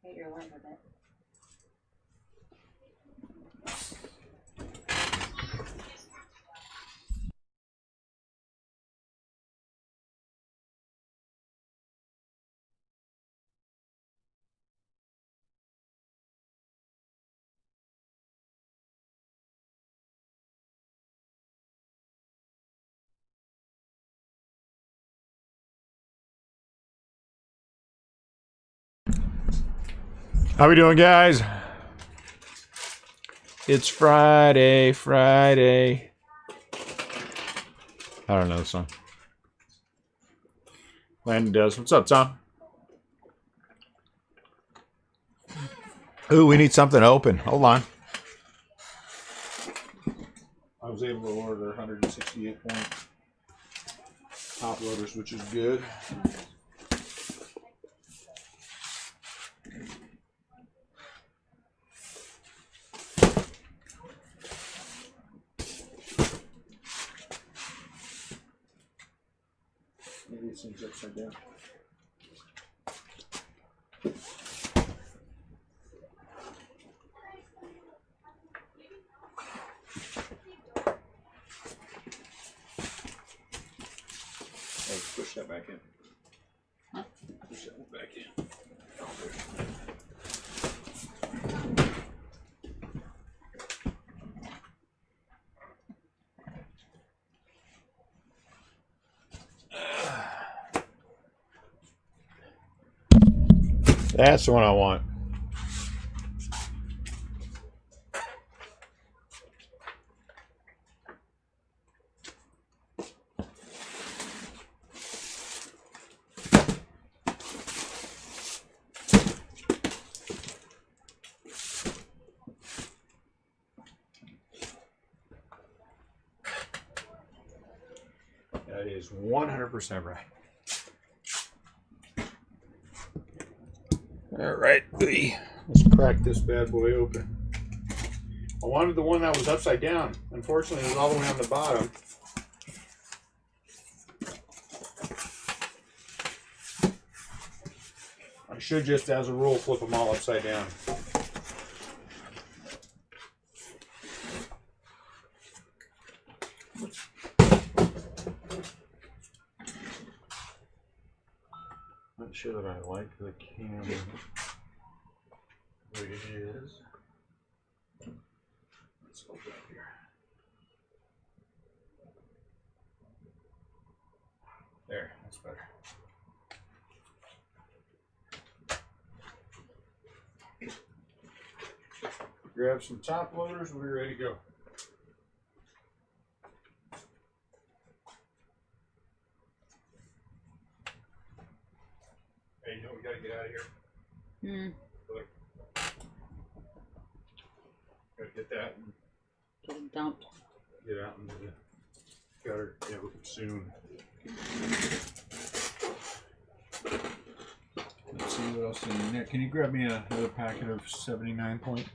Get your leg with it. How we doing, guys? It's Friday. I don't know the song. Landon does. What's up, Tom? Ooh, we need something open. Hold on. I was able to order 168 point top loaders, which is good. Maybe this thing's upside down. Hey, push that back in. Huh? Push that one back in. That's the one I want. That is 100% right. All right, let's crack this bad boy open. I wanted the one that was upside down. Unfortunately, it was all the way on the bottom. I should just, as a rule, flip them all upside down. Not sure that I like the camera. It is. Let's go back here. There, that's better. Grab some top loaders, we're ready to go. Hey, you know we gotta get out of here. Look. Gotta get that and Get it dumped. get out into the gutter. Yeah, soon. Let's see what else is in there. Can you grab me another packet of 79 point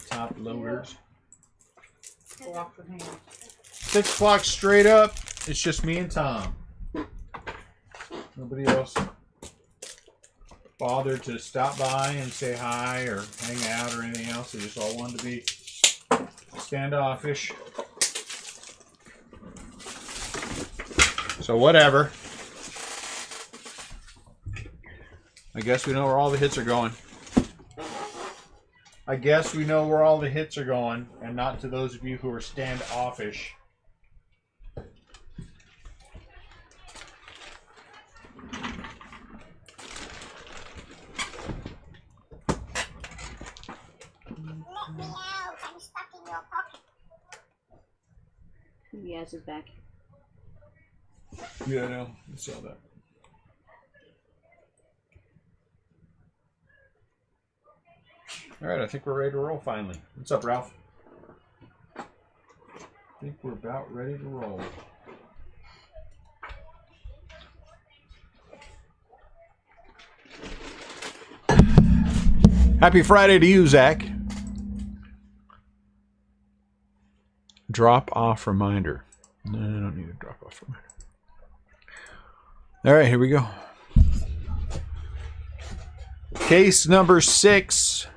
top loaders? 6 o'clock straight up. It's just me and Tom. Nobody else bothered to stop by and say hi or hang out or anything else. They just all wanted to be standoffish. So whatever. I guess we know where all the hits are going. And not to those of you who are standoffish. Yes, is back. Yeah, I know. I saw that. All right, I think we're ready to roll finally. What's up, Ralph? I think we're about ready to roll. Happy Friday to you, Zach. Drop off reminder. No, I don't need a drop off reminder. All right, here we go. Case number 6.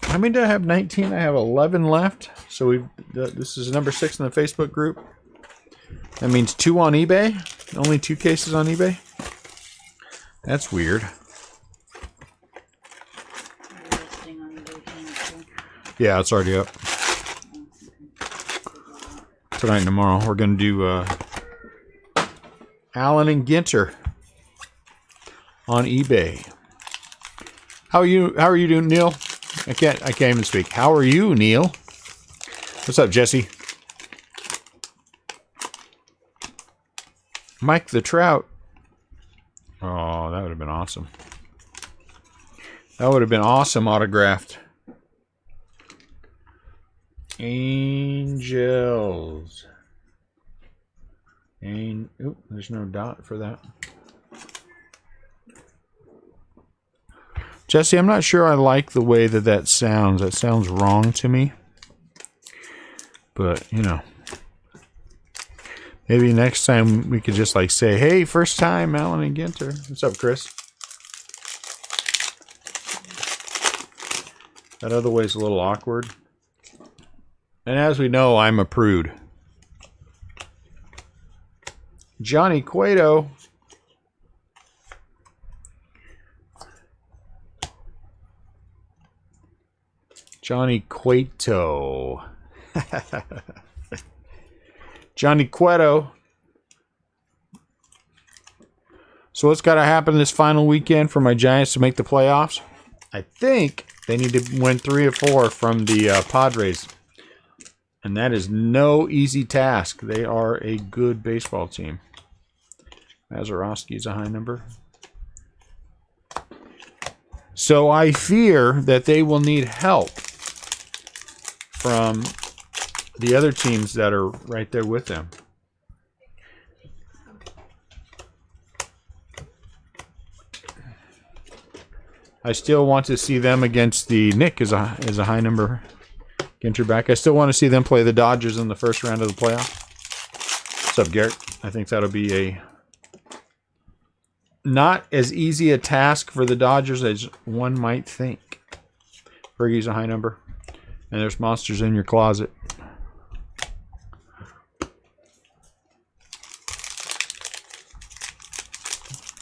How many did I have? 19. I have 11 left. So this is number 6 in the Facebook group. That means 2 on eBay. Only 2 cases on eBay. That's weird. Yeah, it's already up. Tonight and tomorrow we're gonna do Allen and Ginter on eBay. How are you doing, Neil? I can't even speak. How are you, Neil? What's up, Jesse? Mike the Trout. Oh, that would have been awesome. That would have been awesome autographed. Angels. Oop, there's no dot for that. Jesse, I'm not sure I like the way that sounds. That sounds wrong to me. But, you know. Maybe next time we could just like say, hey, first time, Allen and Ginter. What's up, Chris? That other way's a little awkward. And as we know, I'm a prude. Johnny Cueto. Johnny Cueto. Johnny Cueto. So what's got to happen this final weekend for my Giants to make the playoffs? I think they need to win 3 or 4 from the Padres. And that is no easy task. They are a good baseball team. Mazeroski is a high number. So I fear that they will need help from the other teams that are right there with them. I still want to see them against the Nick is a high number. Ginter back. I still want to see them play the Dodgers in the first round of the playoff. What's up, Garrett? I think that'll be a not as easy a task for the Dodgers as one might think. Fergie's a high number. And there's monsters in your closet.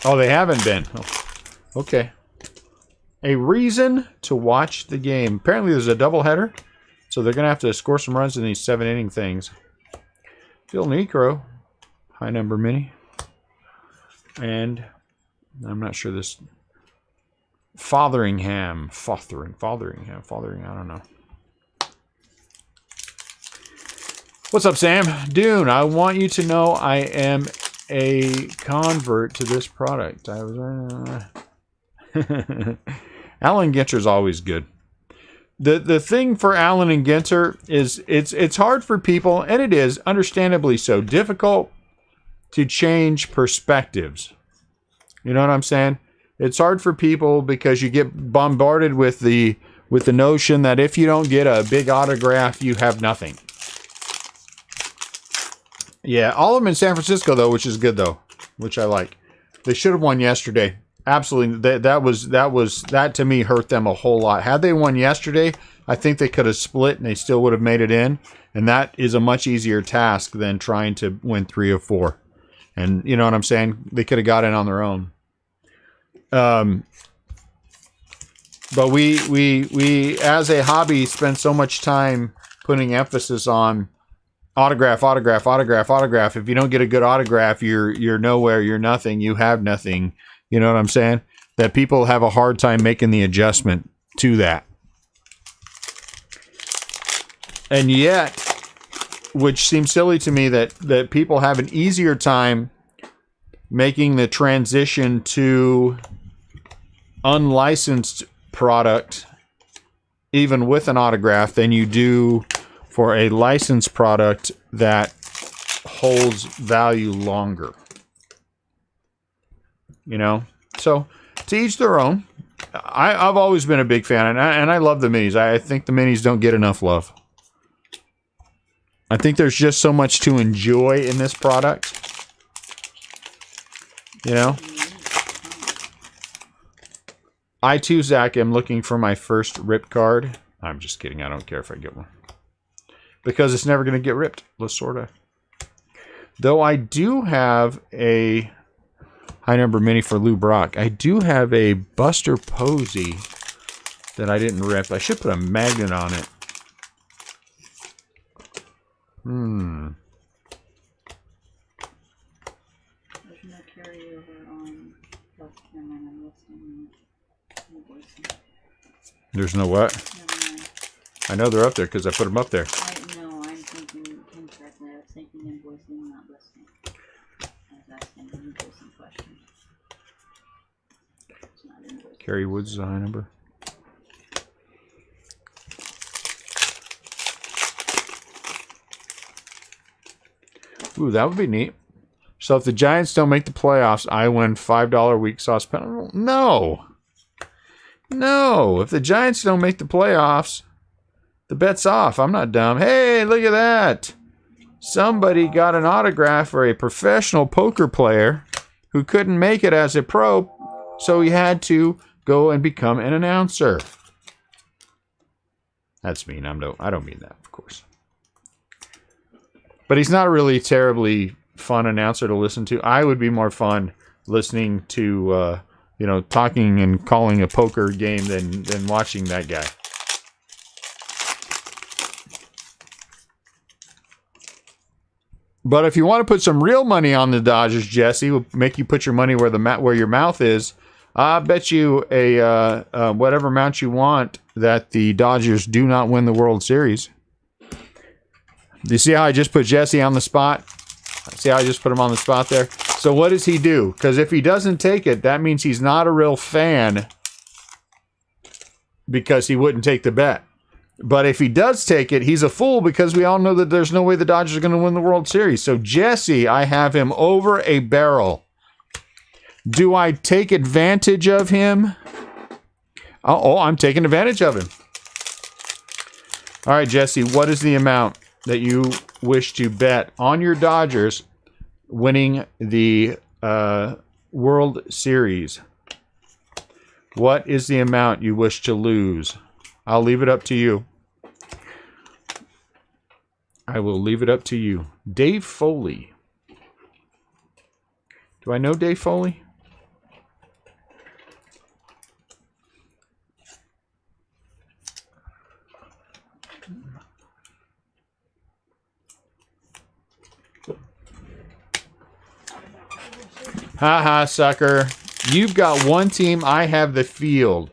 Oh, they haven't been. Oh, okay. A reason to watch the game. Apparently there's a doubleheader. So they're going to have to score some runs in these 7-inning things. Phil Necro, high number mini. And I'm not sure this. Fotheringham, I don't know. What's up, Sam? Dune, I want you to know I am a convert to this product. I was Allen Ginter is always good. The thing for Allen and Ginter is it's hard for people, and it is understandably so difficult to change perspectives. You know what I'm saying? It's hard for people because you get bombarded with the notion that if you don't get a big autograph, you have nothing. Yeah, all of them in San Francisco though, which is good though, which I like. They should have won yesterday. Absolutely, that to me hurt them a whole lot. Had they won yesterday, I think they could have split and they still would have made it in. And that is a much easier task than trying to win 3 or 4. And you know what I'm saying? They could have got in on their own. But we as a hobby spend so much time putting emphasis on autograph. If you don't get a good autograph, you're nowhere, you're nothing, you have nothing. You know what I'm saying? That people have a hard time making the adjustment to that. And yet, which seems silly to me, that people have an easier time making the transition to unlicensed product, even with an autograph, than you do for a licensed product that holds value longer. You know, so to each their own. I've always been a big fan, and I love the minis. I think the minis don't get enough love. I think there's just so much to enjoy in this product. You know? I too, Zach, am looking for my first rip card. I'm just kidding. I don't care if I get one. Because it's never going to get ripped. Lasorda. Though I do have a high number mini for Lou Brock. I do have a Buster Posey that I didn't rip. I should put a magnet on it. There's no carryover on South Carolina listing. There's no what? Never mind. I know they're up there because I put them up there. No, I'm thinking incorrectly. I was thinking invoicing, not listing. I was asking an invoicing question. It's not invoicing. Kerry Woods is a high number. Ooh, that would be neat. So if the Giants don't make the playoffs, I win $5 week sauce penalty. No. No. If the Giants don't make the playoffs, the bet's off. I'm not dumb. Hey, look at that. Somebody got an autograph for a professional poker player who couldn't make it as a pro, so he had to go and become an announcer. That's mean. I don't mean that, of course. But he's not a really terribly fun announcer to listen to. I would be more fun listening to, talking and calling a poker game than watching that guy. But if you want to put some real money on the Dodgers, Jesse, will make you put your money where your mouth is. I bet you a whatever amount you want that the Dodgers do not win the World Series. Do you see how I just put Jesse on the spot? See how I just put him on the spot there? So what does he do? Because if he doesn't take it, that means he's not a real fan because he wouldn't take the bet. But if he does take it, he's a fool because we all know that there's no way the Dodgers are going to win the World Series. So Jesse, I have him over a barrel. Do I take advantage of him? Oh, I'm taking advantage of him. All right, Jesse, what is the amount that you wish to bet on your Dodgers winning the World Series? What is the amount you wish to lose? I'll leave it up to you. I will leave it up to you. Dave Foley. Do I know Dave Foley? Haha, sucker. You've got one team. I have the field.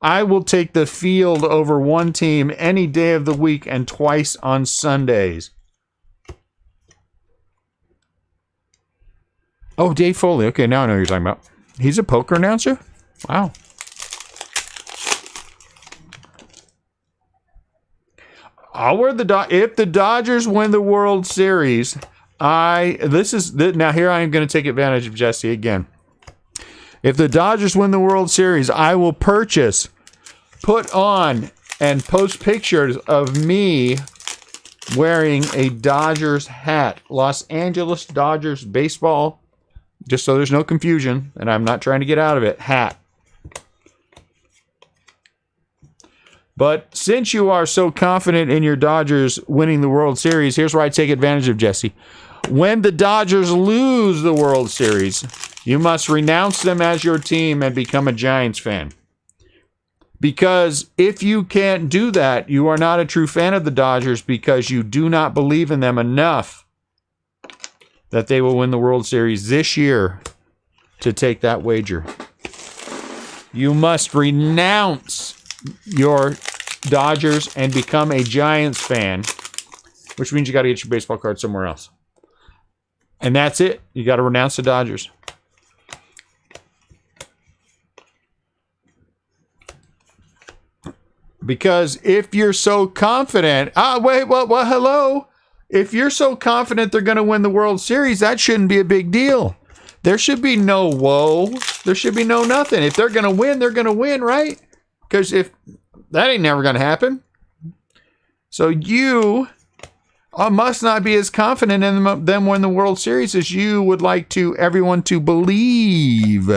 I will take the field over one team any day of the week and twice on Sundays. Oh, Dave Foley. Okay, now I know what you're talking about. He's a poker announcer? Wow. If the Dodgers win the World Series, now here I am going to take advantage of Jesse again. If the Dodgers win the World Series, I will put on, and post pictures of me wearing a Dodgers hat. Los Angeles Dodgers baseball, just so there's no confusion, and I'm not trying to get out of it, hat. But since you are so confident in your Dodgers winning the World Series, here's where I take advantage of Jesse. When the Dodgers lose the World Series, you must renounce them as your team and become a Giants fan. Because if you can't do that, you are not a true fan of the Dodgers because you do not believe in them enough that they will win the World Series this year to take that wager. You must renounce your Dodgers and become a Giants fan, which means you got to get your baseball card somewhere else. And that's it. You got to renounce the Dodgers. Because if you're so confident, hello. If you're so confident they're going to win the World Series, that shouldn't be a big deal. There should be no whoa. There should be no nothing. If they're going to win, they're going to win, right? Because if that ain't never going to happen. So you must not be as confident in them win the World Series as you would like everyone to believe.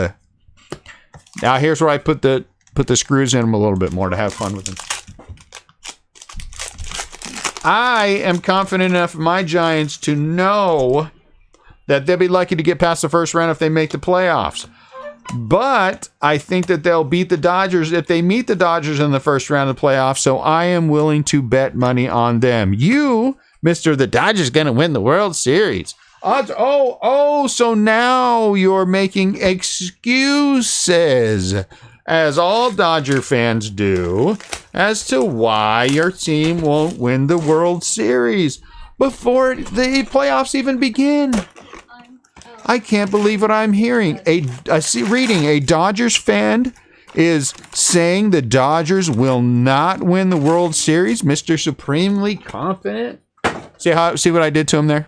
Now here's where I put the put the screws in them a little bit more to have fun with them. I am confident enough in my Giants to know that they'll be lucky to get past the first round if they make the playoffs. But I think that they'll beat the Dodgers if they meet the Dodgers in the first round of the playoffs, so I am willing to bet money on them. You, Mr. The Dodgers going to win the World Series. Odds, so now you're making excuses, as all Dodger fans do, as to why your team won't win the World Series before the playoffs even begin. I can't believe what I'm hearing. Reading a Dodgers fan is saying the Dodgers will not win the World Series. Mr. Supremely Confident. See what I did to him there?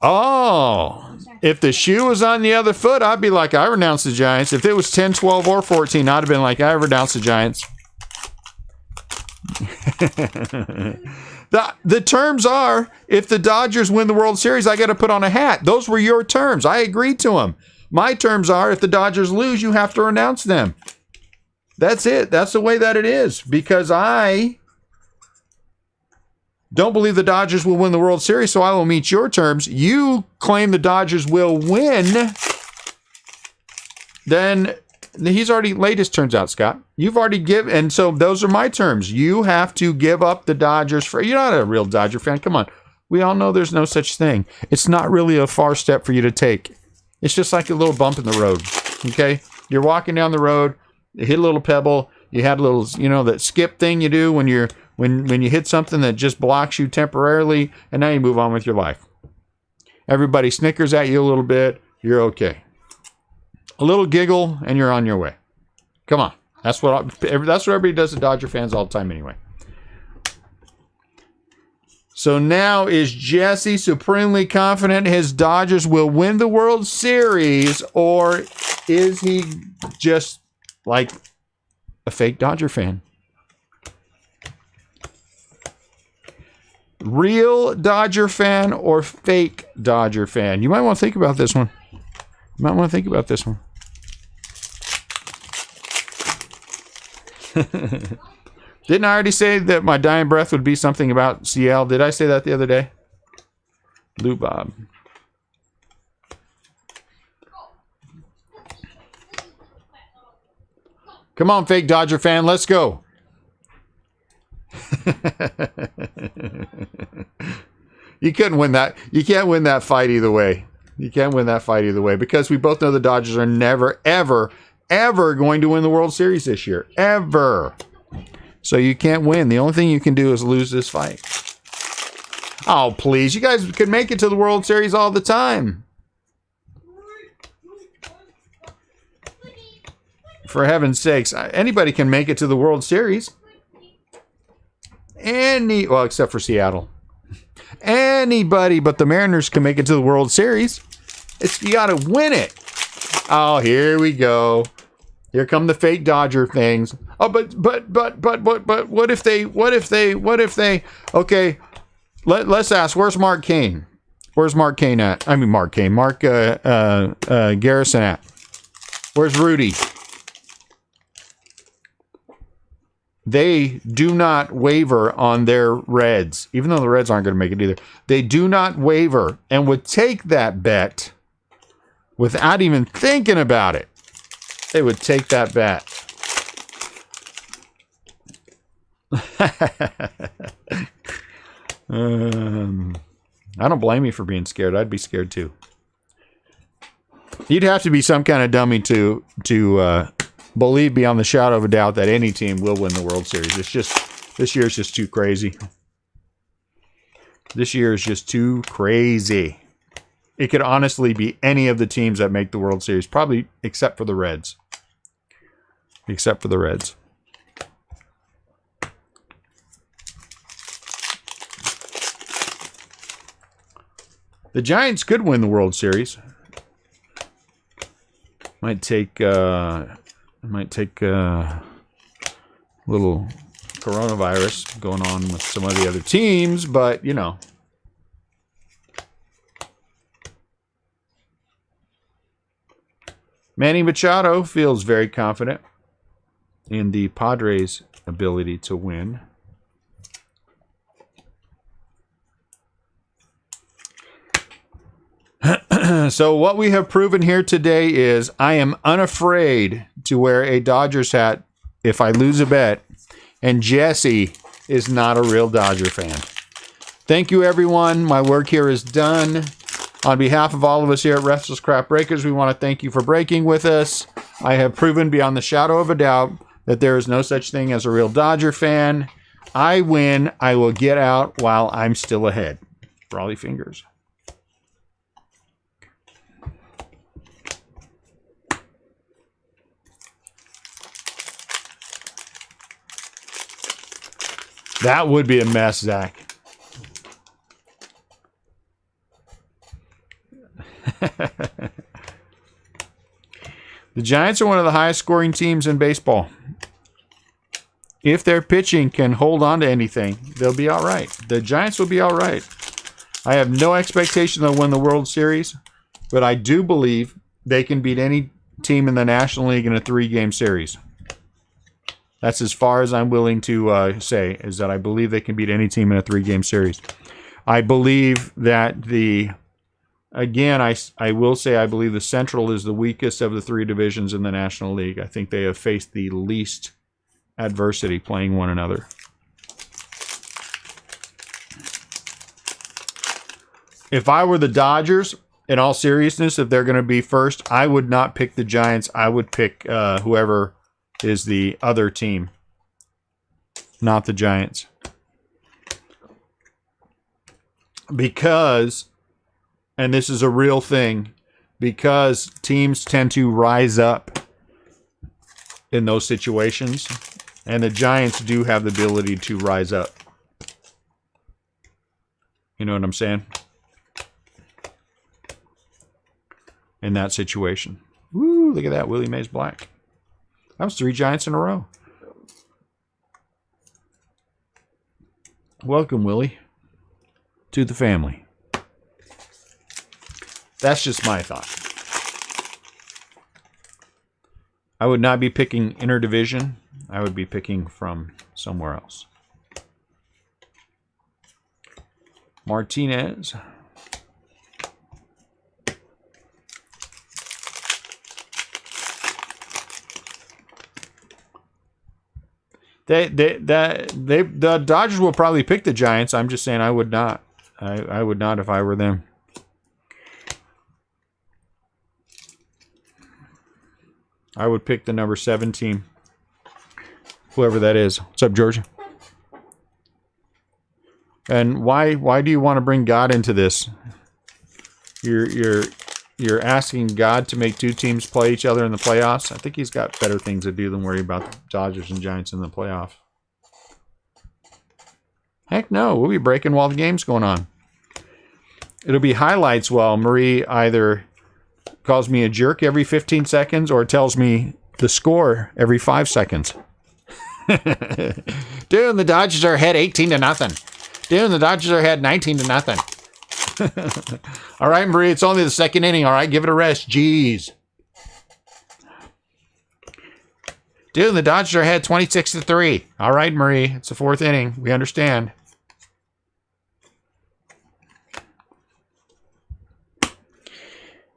Oh, if the shoe was on the other foot, I'd be like, I renounce the Giants. If it was 10, 12, or 14, I'd have been like, I renounce the Giants. The terms are, if the Dodgers win the World Series, I got to put on a hat. Those were your terms. I agreed to them. My terms are, if the Dodgers lose, you have to renounce them. That's it. That's the way that it is. Because I don't believe the Dodgers will win the World Series, so I will meet your terms. You claim the Dodgers will win. Then he's already laid his terms out, Scott. You've already given, and so those are my terms. You have to give up the Dodgers for. You're not a real Dodger fan. Come on. We all know there's no such thing. It's not really a far step for you to take. It's just like a little bump in the road. Okay? You're walking down the road, you hit a little pebble, you had a little, that skip thing you do when you hit something that just blocks you temporarily, and now you move on with your life. Everybody snickers at you a little bit, you're okay. A little giggle, and you're on your way. Come on. That's what everybody does to Dodger fans all the time anyway. So now, is Jesse supremely confident his Dodgers will win the World Series, or is he just like a fake Dodger fan? Real Dodger fan or fake Dodger fan? You might want to think about this one. Didn't I already say that my dying breath would be something about CL? Did I say that the other day? Lou Bob. Come on, fake Dodger fan, let's go. You couldn't win that. You can't win that fight either way. Because we both know the Dodgers are never, ever, ever going to win the World Series this year. Ever. So you can't win. The only thing you can do is lose this fight. Oh, please. You guys could make it to the World Series all the time. For heaven's sakes. Anybody can make it to the World Series. Well, except for Seattle. Anybody but the Mariners can make it to the World Series. You got to win it. Oh, here we go. Here come the fake Dodger things. Oh, but what if they? Okay, let's ask. Where's Mark Kane? Where's Mark Kane at? I mean, Mark Kane. Mark Garrison at? Where's Rudy? They do not waver on their Reds, even though the Reds aren't going to make it either. They do not waver and would take that bet without even thinking about it. They would take that bet. I don't blame you for being scared. I'd be scared too. You'd have to be some kind of dummy to believe beyond the shadow of a doubt that any team will win the World Series. This year is just too crazy. This year is just too crazy. It could honestly be any of the teams that make the World Series, probably except for the Reds. Except for the Reds. The Giants could win the World Series. Might take a little coronavirus going on with some of the other teams, but you know. Manny Machado feels very confident. in the Padres' ability to win. So what we have proven here today is I am unafraid to wear a Dodgers hat if I lose a bet, and Jesse is not a real Dodger fan. Thank you, everyone. My work here is done. On behalf of all of us here at Restlesscraft Breakers, we want to thank you for breaking with us. I have proven beyond the shadow of a doubt that there is no such thing as a real Dodger fan. I win. I will get out while I'm still ahead. Brawly fingers. That would be a mess, Zach. The Giants are one of the highest scoring teams in baseball. If their pitching can hold on to anything, they'll be all right. The Giants will be all right. I have no expectation they'll win the World Series, but I do believe they can beat any team in the National League in a 3-game series. That's as far as I'm willing to say, is that I believe they can beat any team in a 3-game series. I believe that again, I will say I believe the Central is the weakest of the 3 divisions in the National League. I think they have faced the least adversity playing one another. If I were the Dodgers, in all seriousness, if they're going to be first, I would not pick the Giants. I would pick whoever is the other team, not the Giants. Because, and this is a real thing, because teams tend to rise up in those situations, and the Giants do have the ability to rise up. You know what I'm saying? In that situation. Woo, look at that, Willie Mays Black. That was 3 Giants in a row. Welcome, Willie, to the family. That's just my thought. I would not be picking interdivision. I would be picking from somewhere else. Martinez. The Dodgers will probably pick the Giants. I'm just saying I would not. I would not if I were them. I would pick the number 7 team. Whoever that is. What's up, Georgia? And why do you want to bring God into this? You're asking God to make 2 teams play each other in the playoffs? I think he's got better things to do than worry about the Dodgers and Giants in the playoff. Heck no, we'll be breaking while the game's going on. It'll be highlights while Marie either calls me a jerk every 15 seconds or tells me the score every 5 seconds. Dude, the Dodgers are ahead 18-0. Dude, the Dodgers are ahead 19-0. All right, Marie, it's only the 2nd inning. All right, give it a rest. Jeez. Dude, the Dodgers are ahead 26-3. All right, Marie, it's the 4th inning. We understand.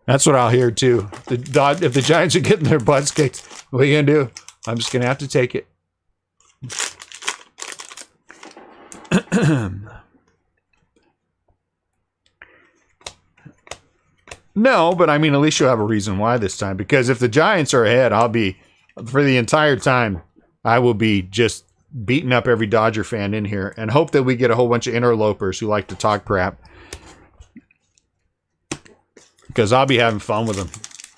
That's what I'll hear, too. If the Giants are getting their butts kicked, what are you going to do? I'm just going to have to take it. No, but I mean, at least you'll have a reason why this time. Because if the Giants are ahead, I'll be, for the entire time, I will be just beating up every Dodger fan in here and hope that we get a whole bunch of interlopers who like to talk crap. Because I'll be having fun with them.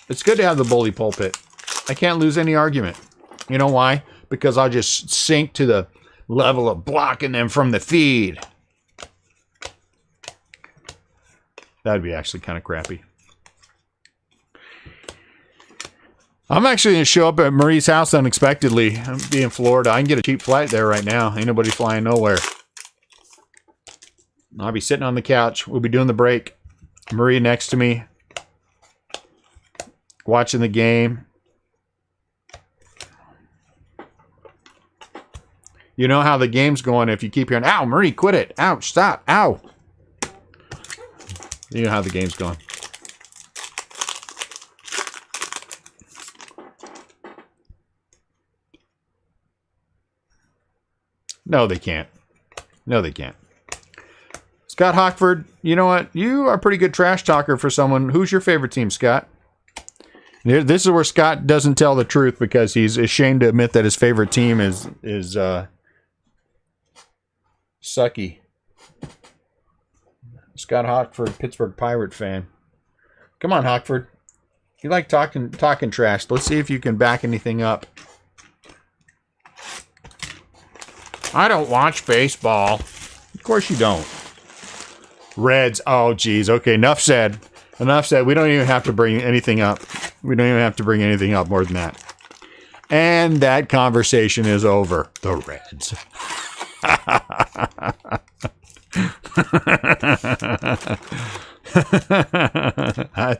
It's good to have the bully pulpit. I can't lose any argument. You know why? Because I'll just sink to the level of blocking them from the feed. That'd be actually kind of crappy. I'm actually going to show up at Marie's house unexpectedly. I'm be in Florida. I can get a cheap flight there right now. Ain't nobody flying nowhere. I'll be sitting on the couch. We'll be doing the break. Marie next to me. Watching the game. You know how the game's going if you keep hearing, ow, Marie, quit it. Ouch, stop, ow. You know how the game's going. No, they can't. No, they can't. Scott Hockford, you know what? You are a pretty good trash talker for someone. Who's your favorite team, Scott? This is where Scott doesn't tell the truth because he's ashamed to admit that his favorite team is sucky. Scott Hockford, Pittsburgh Pirate fan. Come on, Hockford. You like talking trash. Let's see if you can back anything up. I don't watch baseball. Of course you don't. Reds. Oh, geez. Okay, enough said. Enough said. We don't even have to bring anything up. We don't even have to bring anything up more than that. And that conversation is over. The Reds.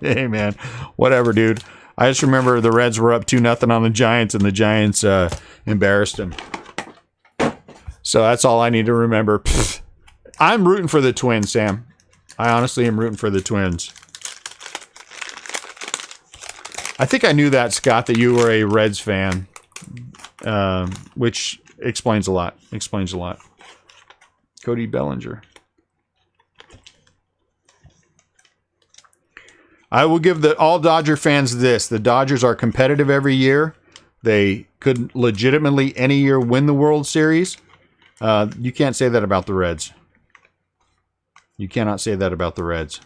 Hey, man. Whatever, dude. I just remember the Reds were up 2-0 on the Giants, and the Giants embarrassed them. So that's all I need to remember. Pfft. I'm rooting for the Twins, Sam. I honestly am rooting for the Twins. I think I knew that, Scott, that you were a Reds fan, which explains a lot. Explains a lot. Cody Bellinger. I will give all Dodger fans this. The Dodgers are competitive every year. They could legitimately any year win the World Series. You can't say that about the Reds. You cannot say that about the Reds.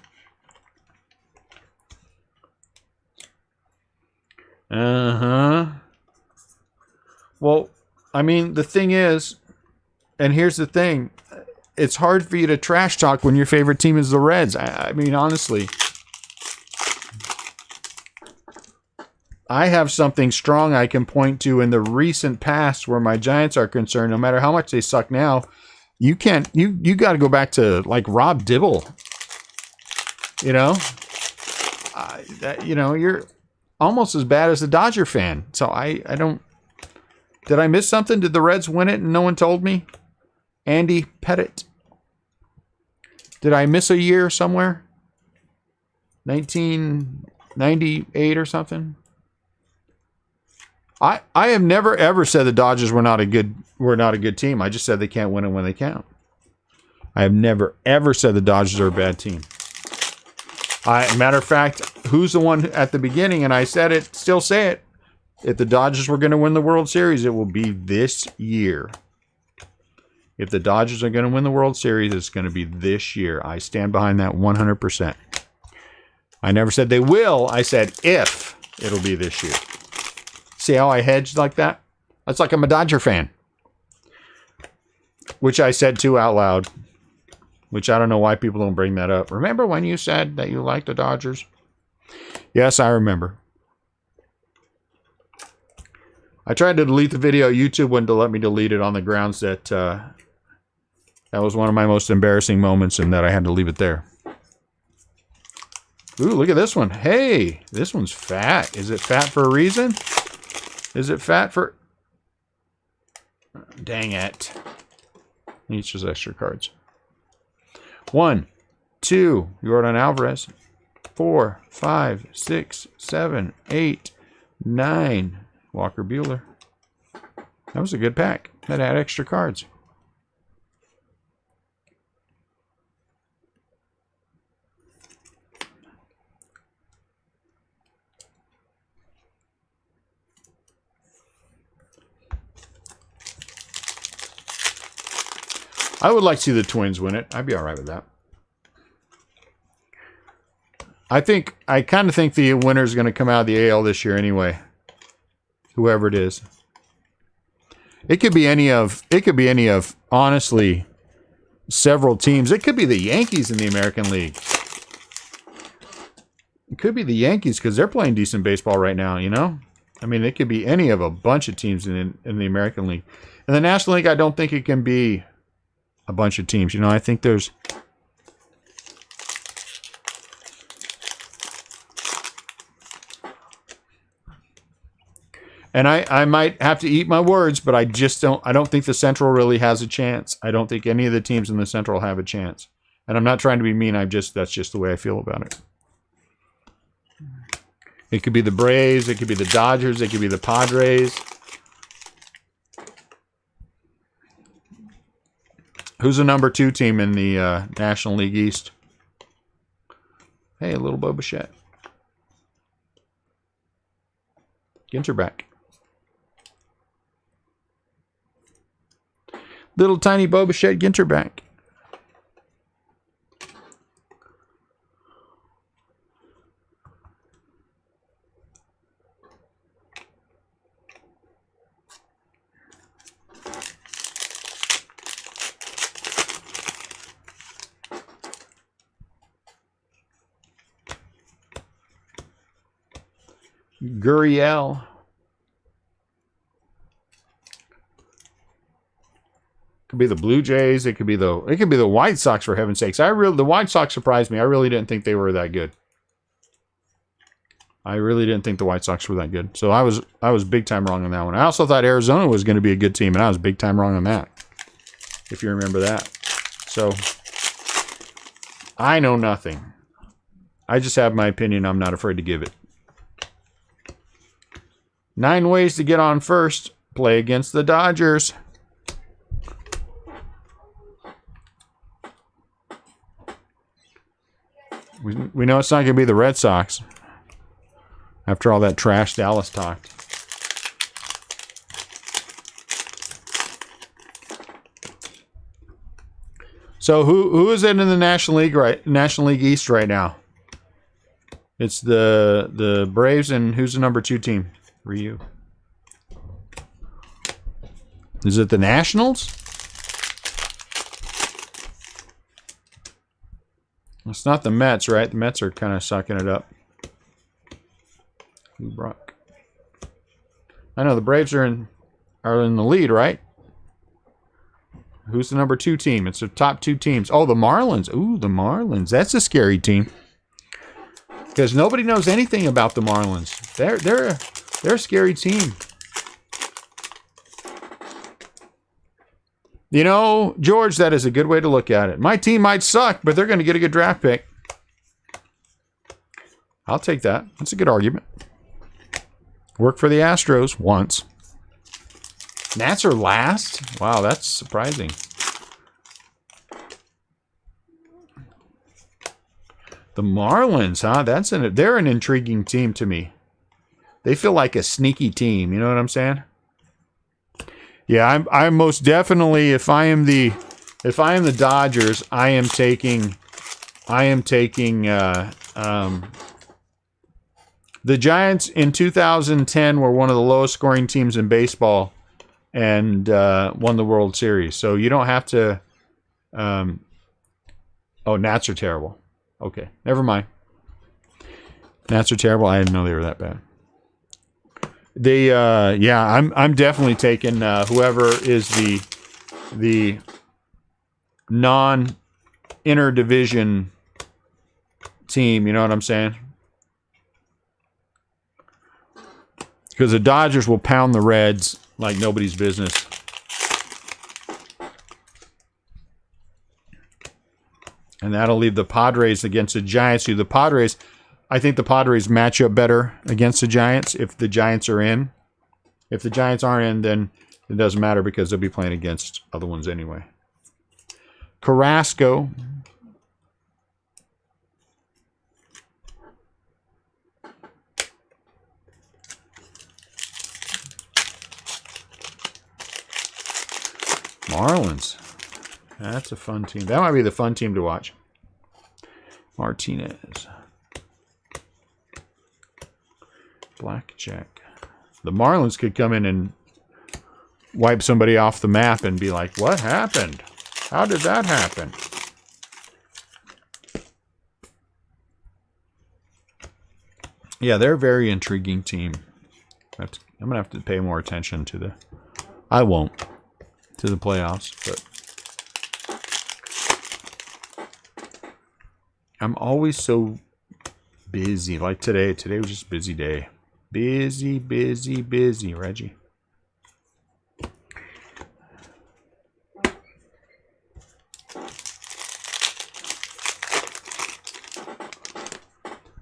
Well, I mean, the thing is, and here's the thing, it's hard for you to trash talk when your favorite team is the Reds. I mean, honestly. I have something strong I can point to in the recent past where my Giants are concerned. No matter how much they suck now, you can't. You got to go back to like Rob Dibble. You know, you're almost as bad as a Dodger fan. So I don't. Did I miss something? Did the Reds win it and no one told me? Andy Pettit. Did I miss a year somewhere? 1998 or something. I have never ever said the Dodgers were not a good team. I just said they can't win it when they count. I have never ever said the Dodgers are a bad team. Matter of fact, who's the one at the beginning? And I said it, still say it. If the Dodgers were going to win the World Series, it will be this year. If the Dodgers are going to win the World Series, it's going to be this year. I stand behind that 100%. I never said they will. I said if it'll be this year. See how I hedged like that? That's like I'm a Dodger fan. Which I said too out loud. Which I don't know why people don't bring that up. Remember when you said that you liked the Dodgers? Yes, I remember. I tried to delete the video. YouTube wouldn't let me delete it on the grounds that that was one of my most embarrassing moments and that I had to leave it there. Ooh, look at this one. Hey, this one's fat. Is it fat for a reason? Is it fat for... Dang it. Each is extra cards. 1, 2, Jordan Alvarez. 4, 5, 6, 7, 8, 9, Walker Buehler. That was a good pack. That had extra cards. I would like to see the Twins win it. I'd be all right with that. I kind of think the winner is going to come out of the AL this year anyway. Whoever it is. It could be any of, honestly, several teams. It could be the Yankees in the American League. It could be the Yankees because they're playing decent baseball right now, you know? I mean, it could be any of a bunch of teams in the American League. In the National League, I don't think it can be a bunch of teams. You know, I think there's... And I might have to eat my words, but I don't think the Central really has a chance. I don't think any of the teams in the Central have a chance. And I'm not trying to be mean. That's just the way I feel about it. It could be the Braves. It could be the Dodgers. It could be the Padres. Who's the number 2 team in the National League East? Hey, a little Bo Bichette. Ginter back. Little tiny Bo Bichette Ginter back. Gurriel. Could be the Blue Jays. It could be the White Sox, for heaven's sakes. The White Sox surprised me. I really didn't think they were that good. I really didn't think the White Sox were that good. So I was big time wrong on that one. I also thought Arizona was going to be a good team, and I was big time wrong on that. If you remember that. So I know nothing. I just have my opinion. I'm not afraid to give it. 9 ways to get on first. Play against the Dodgers. We know it's not going to be the Red Sox. After all that trash Dallas talked. So who is it in the National League East right now? It's the Braves, and who's the number 2 team? Ryu. Is it the Nationals? It's not the Mets, right? The Mets are kind of sucking it up. Brock. I know the Braves are in the lead, right? Who's the number 2 team? It's the top 2 teams. Oh, the Marlins. Ooh, the Marlins. That's a scary team. Because nobody knows anything about the Marlins. They're a scary team. You know, George, that is a good way to look at it. My team might suck, but they're going to get a good draft pick. I'll take that. That's a good argument. Worked for the Astros once. Nats are last? Wow, that's surprising. The Marlins, huh? They're an intriguing team to me. They feel like a sneaky team. You know what I'm saying? Yeah, I'm most definitely. If I am the Dodgers, I am taking. The Giants in 2010 were one of the lowest scoring teams in baseball, and won the World Series. So you don't have to. Oh, Nats are terrible. Okay, never mind. Nats are terrible. I didn't know they were that bad. I'm definitely taking whoever is the non-interdivision team. You know what I'm saying? Because the Dodgers will pound the Reds like nobody's business. And that'll leave the Padres against the Giants. I think the Padres match up better against the Giants if the Giants are in. If the Giants aren't in, then it doesn't matter because they'll be playing against other ones anyway. Carrasco. Marlins. That's a fun team. That might be the fun team to watch. Martinez. Blackjack. The Marlins could come in and wipe somebody off the map and be like, what happened? How did that happen? Yeah, they're a very intriguing team. I'm going to have to pay more attention to the... I won't. To the playoffs, but... I'm always so busy. Like today. Today was just a busy day. Busy, busy, busy, Reggie.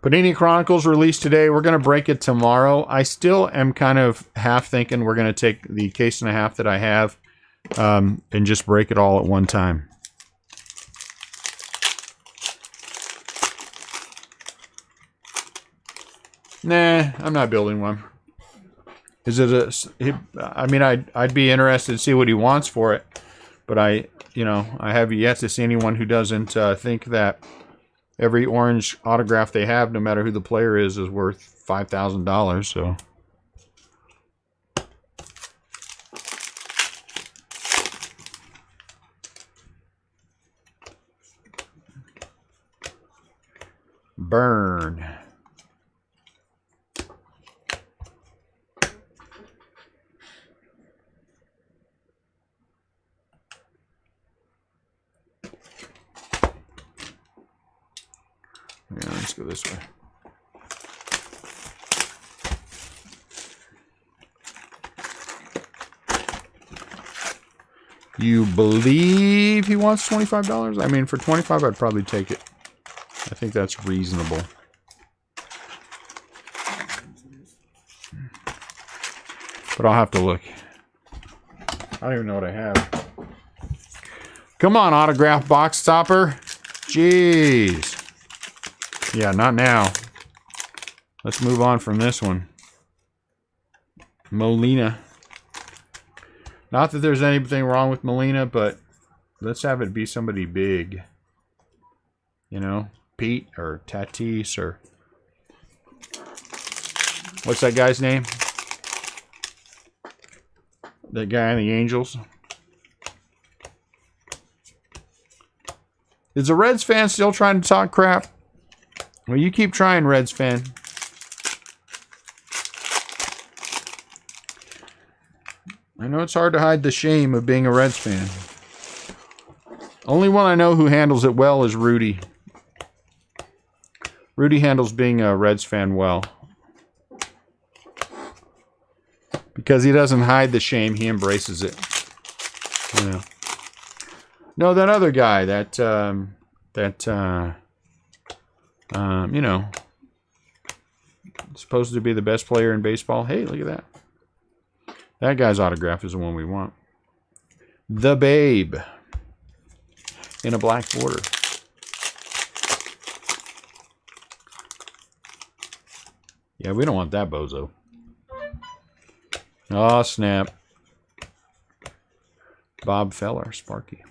Panini Chronicles released today. We're going to break it tomorrow. I still am kind of half thinking we're going to take the case and a half that I have and just break it all at one time. Nah, I'm not building one. Is it a? I mean, I'd be interested to see what he wants for it, but I have yet to see anyone who doesn't think that every orange autograph they have, no matter who the player is worth $5,000. So. Burn. Yeah, let's go this way. You believe he wants $25? I mean, for $25, I'd probably take it. I think that's reasonable. But I'll have to look. I don't even know what I have. Come on, autograph box topper. Jeez. Yeah, not now. Let's move on from this one. Molina. Not that there's anything wrong with Molina, but let's have it be somebody big. You know, Pete or Tatis or... What's that guy's name? That guy on the Angels. Is a Reds fan still trying to talk crap? Well, you keep trying, Reds fan. I know it's hard to hide the shame of being a Reds fan. Only one I know who handles it well is Rudy. Rudy handles being a Reds fan well. Because he doesn't hide the shame, he embraces it. You know. No, that other guy, you know, supposed to be the best player in baseball. Hey, look at that. That guy's autograph is the one we want. The Babe. In a black border. Yeah, we don't want that bozo. Oh, snap. Bob Feller, Sparky.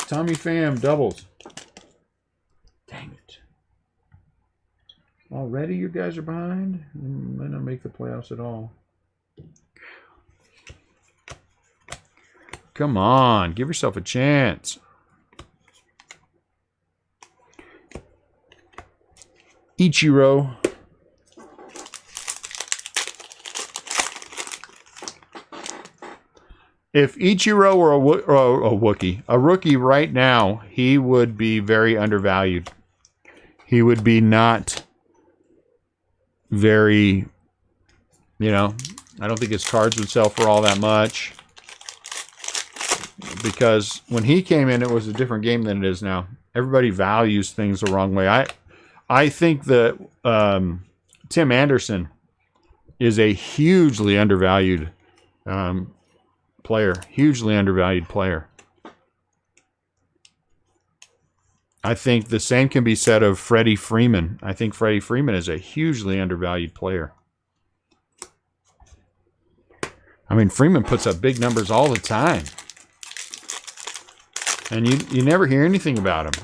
Tommy Pham doubles. Dang it. Already you guys are behind? Might not make the playoffs at all. Come on, give yourself a chance. Ichiro. If Ichiro were a rookie right now, he would be very undervalued. He would be not very, you know, I don't think his cards would sell for all that much. Because when he came in, it was a different game than it is now. Everybody values things the wrong way. I think that Tim Anderson is a hugely undervalued player. Hugely undervalued player. I think the same can be said of Freddie Freeman. I think Freddie Freeman is a hugely undervalued player. I mean, Freeman puts up big numbers all the time. And you never hear anything about him.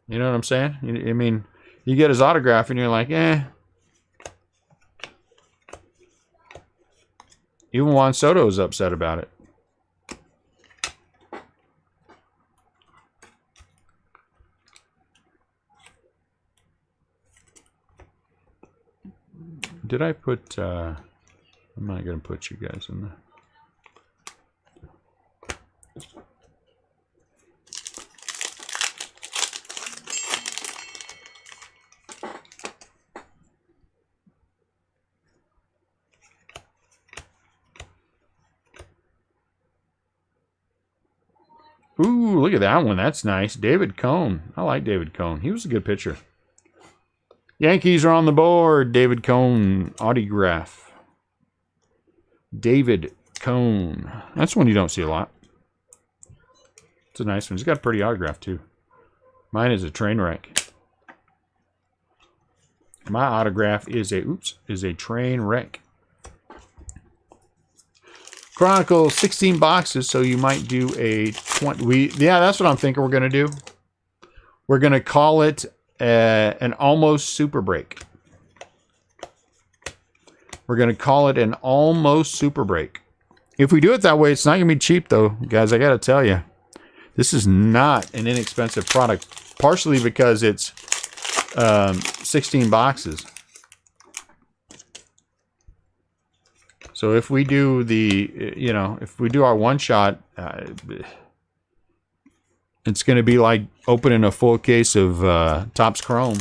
You know what I'm saying? I mean, you get his autograph and you're like, eh. Even Juan Soto is upset about it. Did I put... I'm not going to put you guys in there. Ooh, look at that one. That's nice. David Cone. I like David Cone. He was a good pitcher. Yankees are on the board. David Cone autograph. David Cone. That's one you don't see a lot. It's a nice one. He's got a pretty autograph too. Mine is a train wreck. My autograph is a train wreck. Chronicle 16 boxes, so you might do a 20. Yeah, that's what I'm thinking we're gonna do. We're gonna call it an almost super break. We're gonna call it an almost super break. If we do it that way, it's not gonna be cheap though, guys. I gotta tell you, this is not an inexpensive product. Partially because it's 16 boxes. So if we do if we do our one shot, it's going to be like opening a full case of Topps Chrome.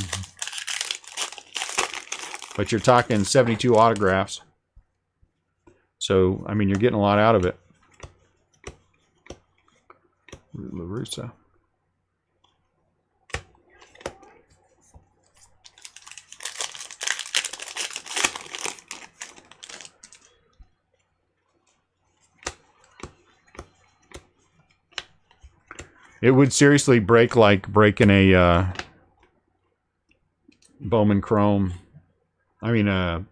But you're talking 72 autographs. So, I mean, you're getting a lot out of it. La Russa. It would seriously break like breaking a Bowman Chrome. I mean,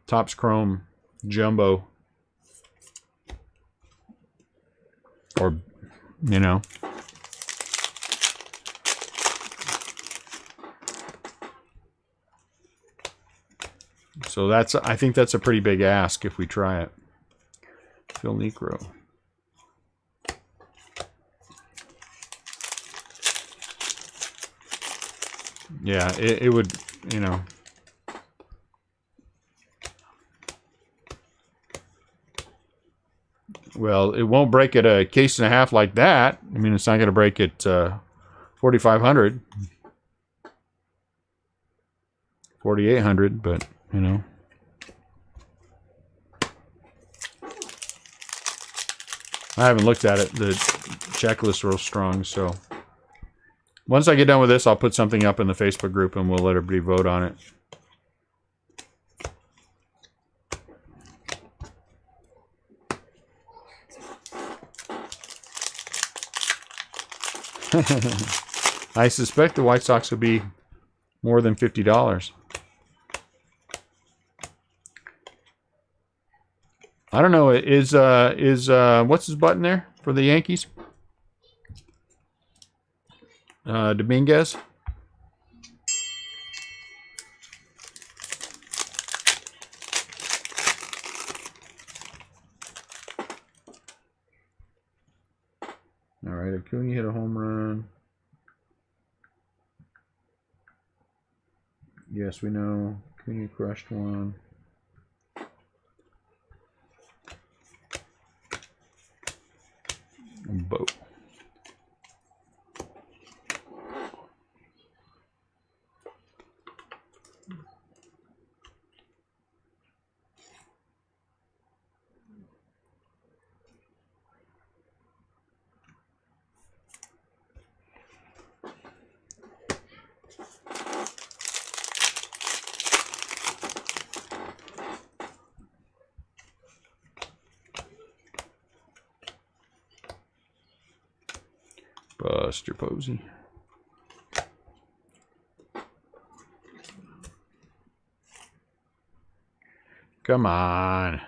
Topps Chrome Jumbo. Or, you know. So I think that's a pretty big ask if we try it. Phil Necro. Yeah, it would, you know. Well, it won't break at a case and a half like that. I mean, it's not going to break at 4,500. 4,800, but, you know. I haven't looked at it. The checklist is real strong, so. Once I get done with this, I'll put something up in the Facebook group and we'll let everybody vote on it. I suspect the White Sox will be more than $50. I don't know. Is what's his button there for the Yankees? Dominguez. All right, Acuna hit a home run. Yes, we know. Acuna crushed one. Bo. Buster Posey. Come on.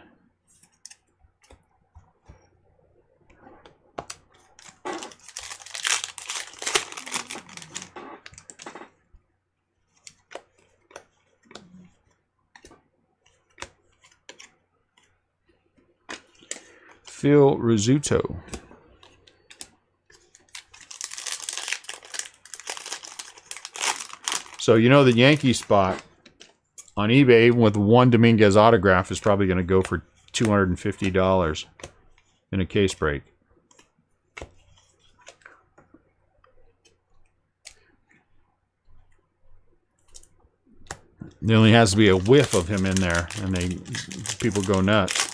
Phil Rizzuto. So, you know, the Yankee spot on eBay with one Dominguez autograph is probably going to go for $250 in a case break. There only has to be a whiff of him in there, and people go nuts.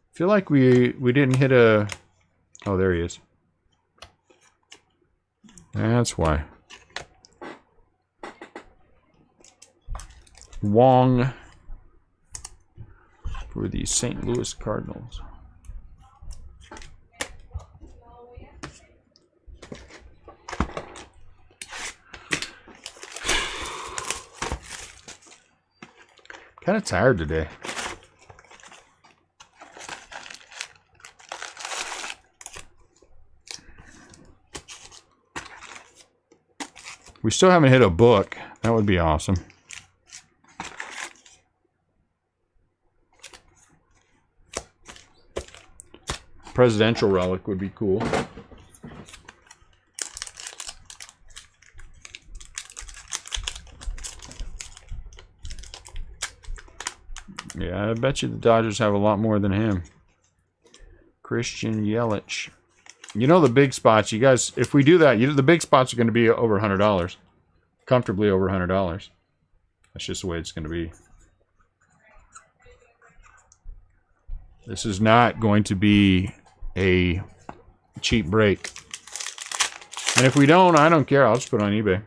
I feel like we didn't hit a... Oh, there he is. That's why. Wong for the St. Louis Cardinals. Kind of tired today. We still haven't hit a book. That would be awesome. Presidential relic would be cool. Yeah, I bet you the Dodgers have a lot more than him. Christian Yelich. You know the big spots, you guys, if we do that, the big spots are going to be over $100. Comfortably over $100. That's just the way it's going to be. This is not going to be a cheap break. And if we don't, I don't care. I'll just put it on eBay.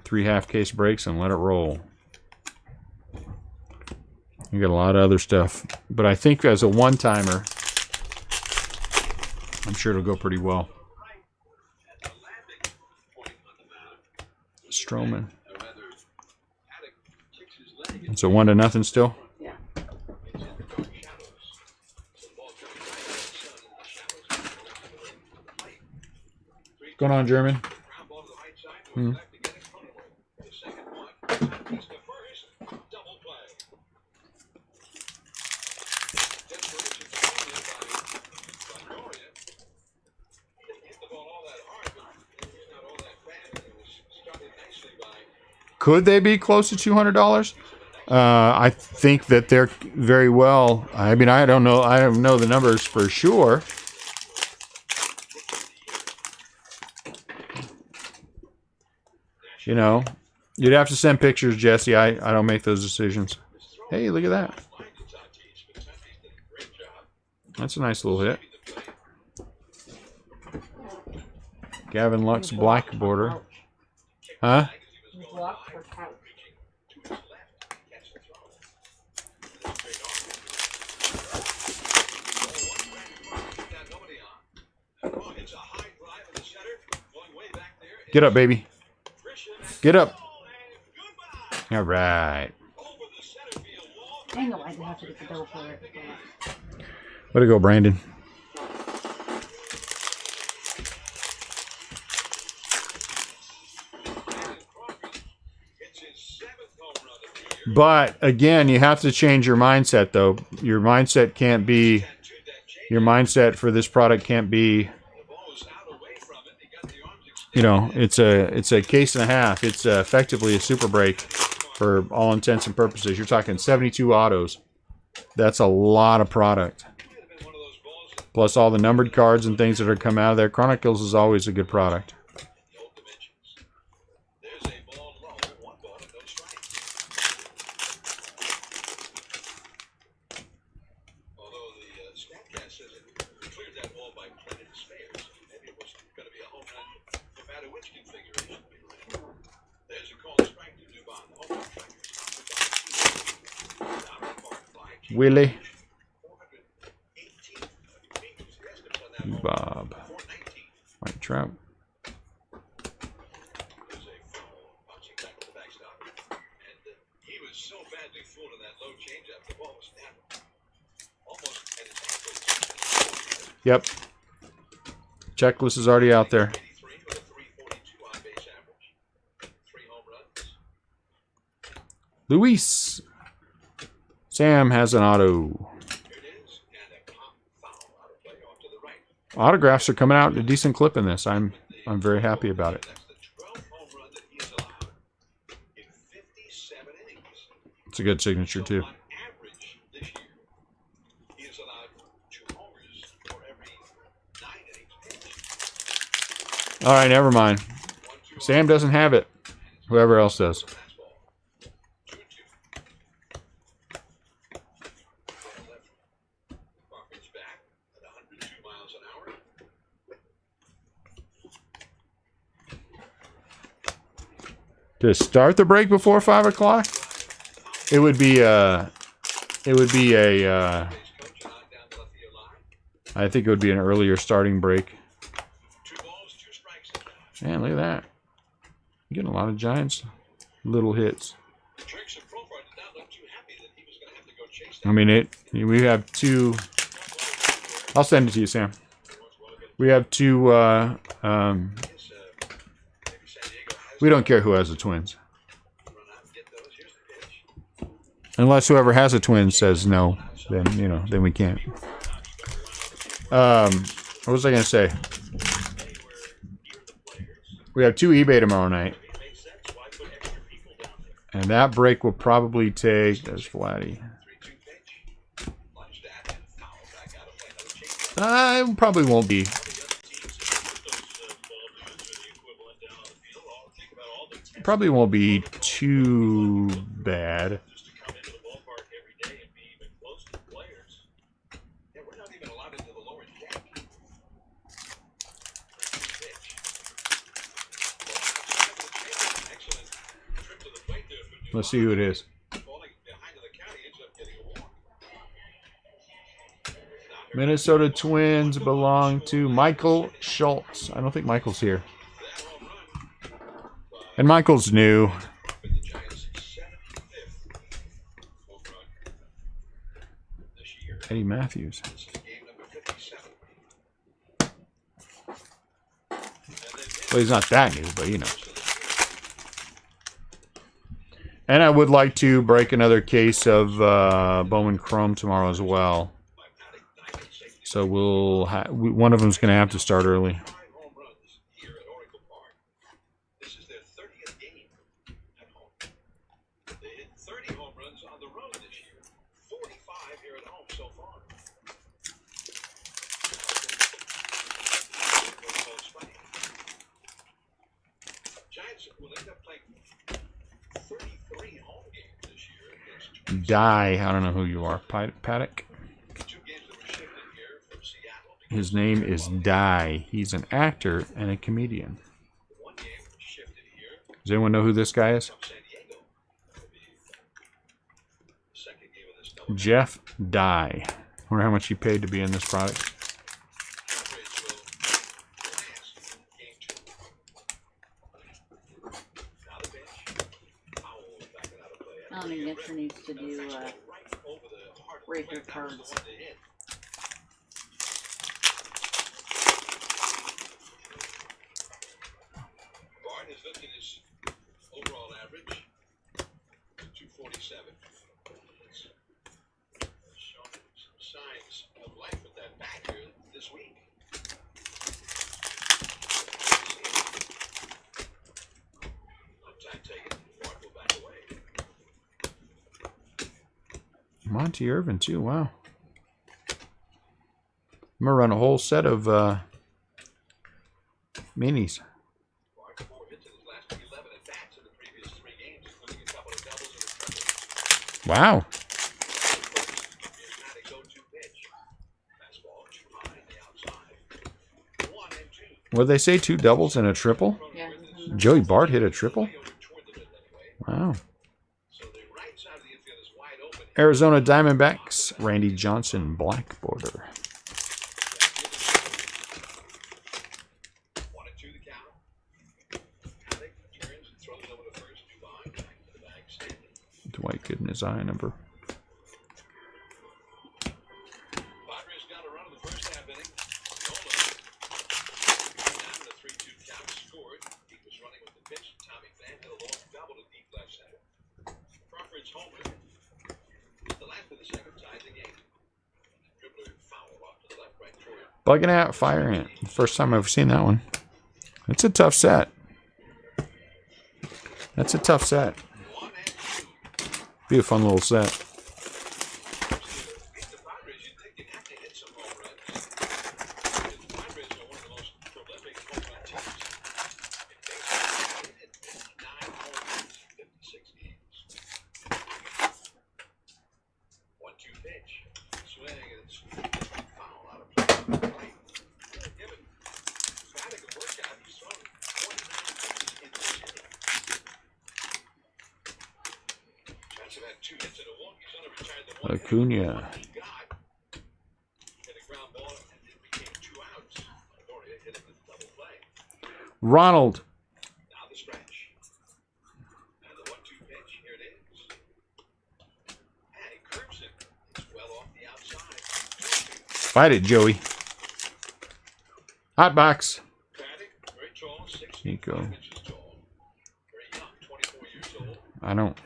3 half-case breaks and let it roll. You got a lot of other stuff. But I think as a one-timer, I'm sure it'll go pretty well. Stroman. It's a 1-0 still? Yeah. What's going on, German? Could they be close to $200? I think that they're very well. I mean, I don't know. I don't know the numbers for sure. You know, you'd have to send pictures, Jesse. I don't make those decisions. Hey, look at that. That's a nice little hit. Gavin Lux black border. Huh? Get up, baby. Get up. All right. Dang it, I did have to get the double for it. Way to go, Brandon. But again, you have to change your mindset, though. Your mindset can't be. Your mindset for this product can't be. You know, it's a case and a half. It's effectively a super break for all intents and purposes. You're talking 72 autos. That's a lot of product. Plus all the numbered cards and things that are come out of there. Chronicles is always a good product. Willie. Bob. Mike Trout. Yep. Checklist is already out there. Luis. Sam has an auto. Autographs are coming out a decent clip in this. I'm very happy about it. It's a good signature too. All right, never mind. Sam doesn't have it. Whoever else does. To start the break before 5 o'clock, it would be a. I think it would be an earlier starting break. Man, look at that! You're getting a lot of Giants little hits. I mean, we have two. I'll send it to you, Sam. We have two. We don't care who has the Twins. Unless whoever has the Twins says no, then, then we can't. What was I going to say? We have 2 eBay tomorrow night. And that break will probably take... There's Vladdy. It probably won't be... Probably won't be too bad. Let's see who it is. Minnesota Twins belong to Michael Schultz. I don't think Michael's here. And Michael's new. Eddie Matthews. Well, he's not that new, but And I would like to break another case of Bowman Chrome tomorrow as well. So one of them's going to have to start early. Die. I don't know who you are. Paddock. His name is Die. He's an actor and a comedian. Does anyone know who this guy is? Jeff Die. I wonder how much he paid to be in this product. I don't think Ginter needs to do breaker cards. Has lifted his overall average to 247. It's shown some signs of life with that back here this week. Time taken. Bart will back away. Monty Irvin too. Wow. I'm gonna run a whole set of minis. Wow. What did they say? 2 doubles and a triple? Yeah. Joey Bart hit a triple? Wow. Arizona Diamondbacks, Randy Johnson, black border. Dwight Good in his eye number. Padres got a run in the first half inning. Bugging Out, Fire Ant. First time I've seen that one. It's a tough set. That's a tough set. Be a fun little set. Acuna. Ronald. Fight it, Joey. Hot box. Nico. I don't.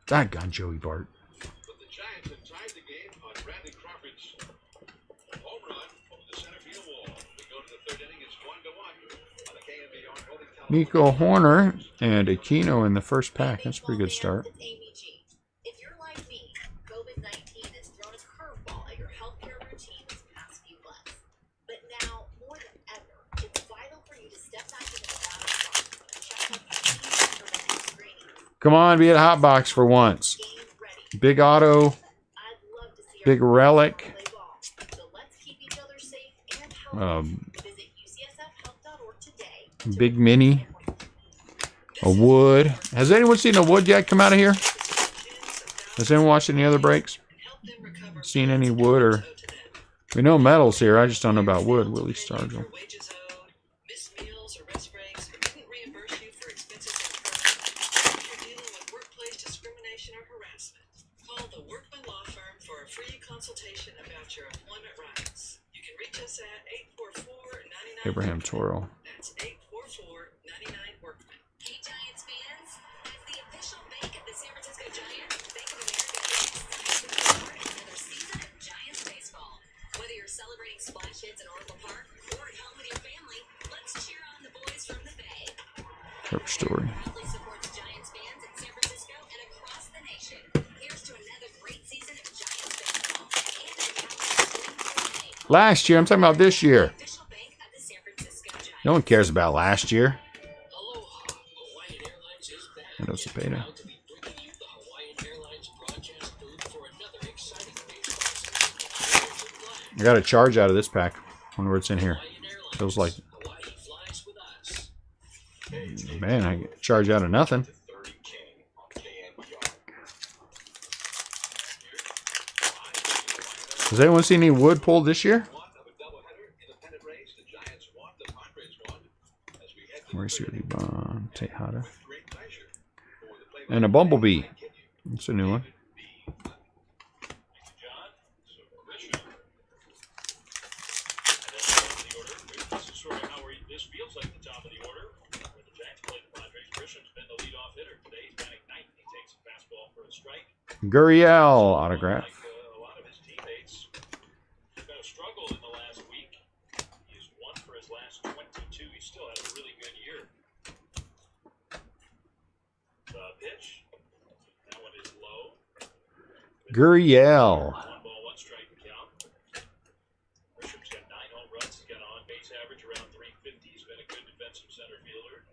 Doggone Joey Bart. But the Giants have tied the game on Bradley Crawford's home run over the center field wall. We go to the third inning. It's 1-1 on the KNBR. Nico Horner and Aquino in the first pack. That's a pretty good start. If you're like me, COVID-19 has thrown a curveball at your healthcare routine these past few months. But now, more than ever, it's vital for you to step back into the battle and check out the preventive screening. Come on, be at Hot Box for once. Big Auto. Big Relic. Big Mini. A Wood. Has anyone seen a Wood yet come out of here? Has anyone watched any other breaks? Seen any Wood or... We know Metal's here. I just don't know about Wood. Willie Stargell. Abraham Toro. That's 844-99 Workman. Hey Giants fans, as the official bank of the San Francisco Giants, Bank of America is another season of Giants baseball. Whether you're celebrating splash hits at Oracle Park or at home with your family, let's cheer on the boys from the Bay. Cover story. Proudly supports Giants fans in San Francisco and across the nation. Here's to another great season of Giants baseball. And Last year, I'm talking about this year. No one cares about last year. Hello, Cepeda. I got a charge out of this pack. Wonder where it's in here. Feels like, man, I get a charge out of nothing. Has anyone seen any Wood pulled this year? Mauricio Dubon, Tejada. And a Bumblebee. That's a new one. This feels like the top of the order. When the Giants play the Padres, Grisham's been the leadoff hitter. Today he's batting ninth. He takes a fastball for a strike. Gurriel autograph. A lot of his teammates have been a struggle in the last week. He's won for his last 22. He still has a really good year. The pitch. That one is low. Gurriel. 1 ball, 1 strike count. Grisham's got 9 home runs. He's got an on-base average around 350. He's been a good defensive center fielder.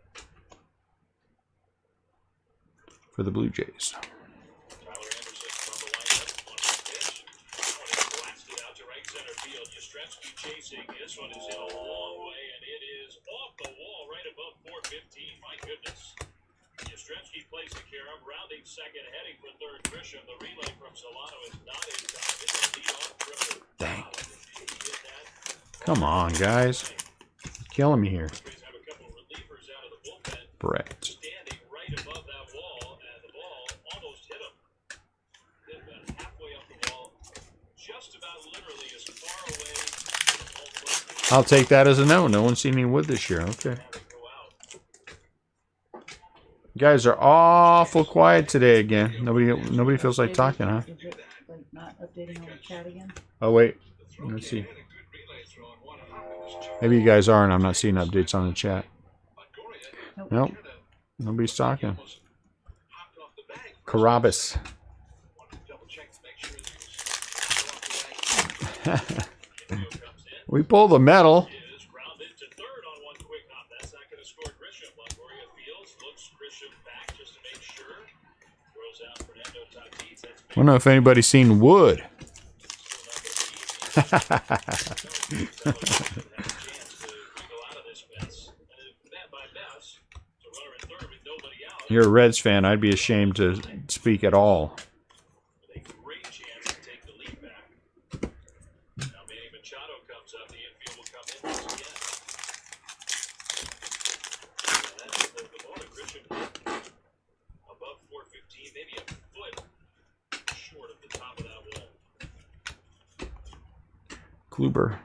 For the Blue Jays. Tyler Anderson from the lineup. One pitch. That one is blasted out to right center field. Yastrzemski chasing. This one is hit a long way, and it is off the wall right above 415. My goodness. Yastrzemski plays the carom, rounding second, heading for third. Grisham, the relay from Solano is not in time. It's a lead-off triple. Dang. Come on, guys. You're killing me here. Have a couple of relievers out of the bullpen. Brett. Standing right above that wall, and the ball almost hit him. They've been halfway up the wall, just about literally as far away from home I'll take that as a no. No one's seen any wood this year. Okay. You guys are awful quiet today again. Nobody feels like talking, huh? Is it like not updating on the chat again? Oh wait, let's see. Maybe you guys are, and I'm not seeing updates on the chat. Nope, nobody's talking. Carabas. We pull the medal. I don't know if anybody's seen wood. You're a Reds fan. I'd be ashamed to speak at all. Kluber.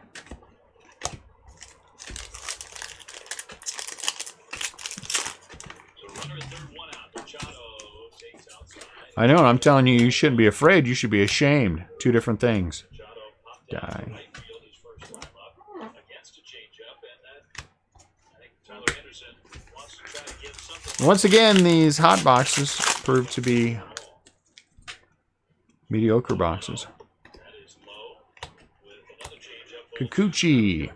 I know, and I'm telling you, you shouldn't be afraid. You should be ashamed. Two different things. Die. Once again, these hot boxes prove to be mediocre boxes. Kikuchi.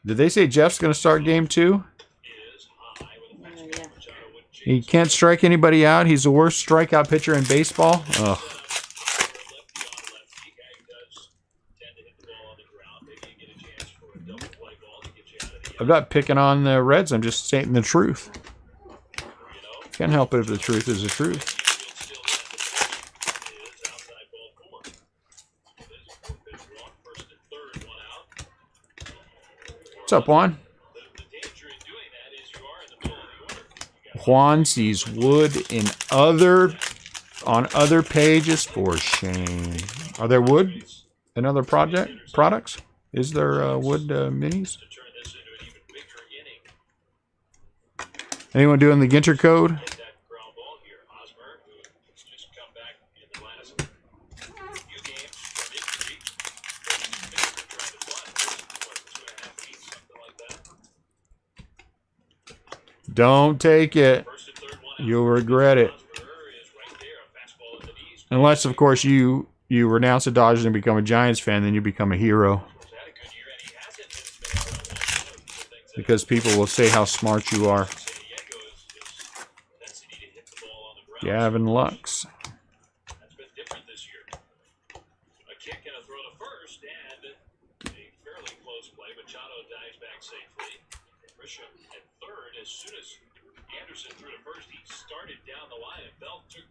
Did they say Jeff's going to start game 2? Yeah. He can't strike anybody out. He's the worst strikeout pitcher in baseball. Ugh. I'm not picking on the Reds. I'm just stating the truth. Can't help it if the truth is the truth. What's up, Juan? Juan sees wood on other pages for shame. Are there wood in other products? Is there wood minis? Anyone doing the Ginter code? Don't take it. You'll regret it. Unless, of course, you renounce the Dodgers and become a Giants fan, then you become a hero. Because people will say how smart you are. Gavin Lux.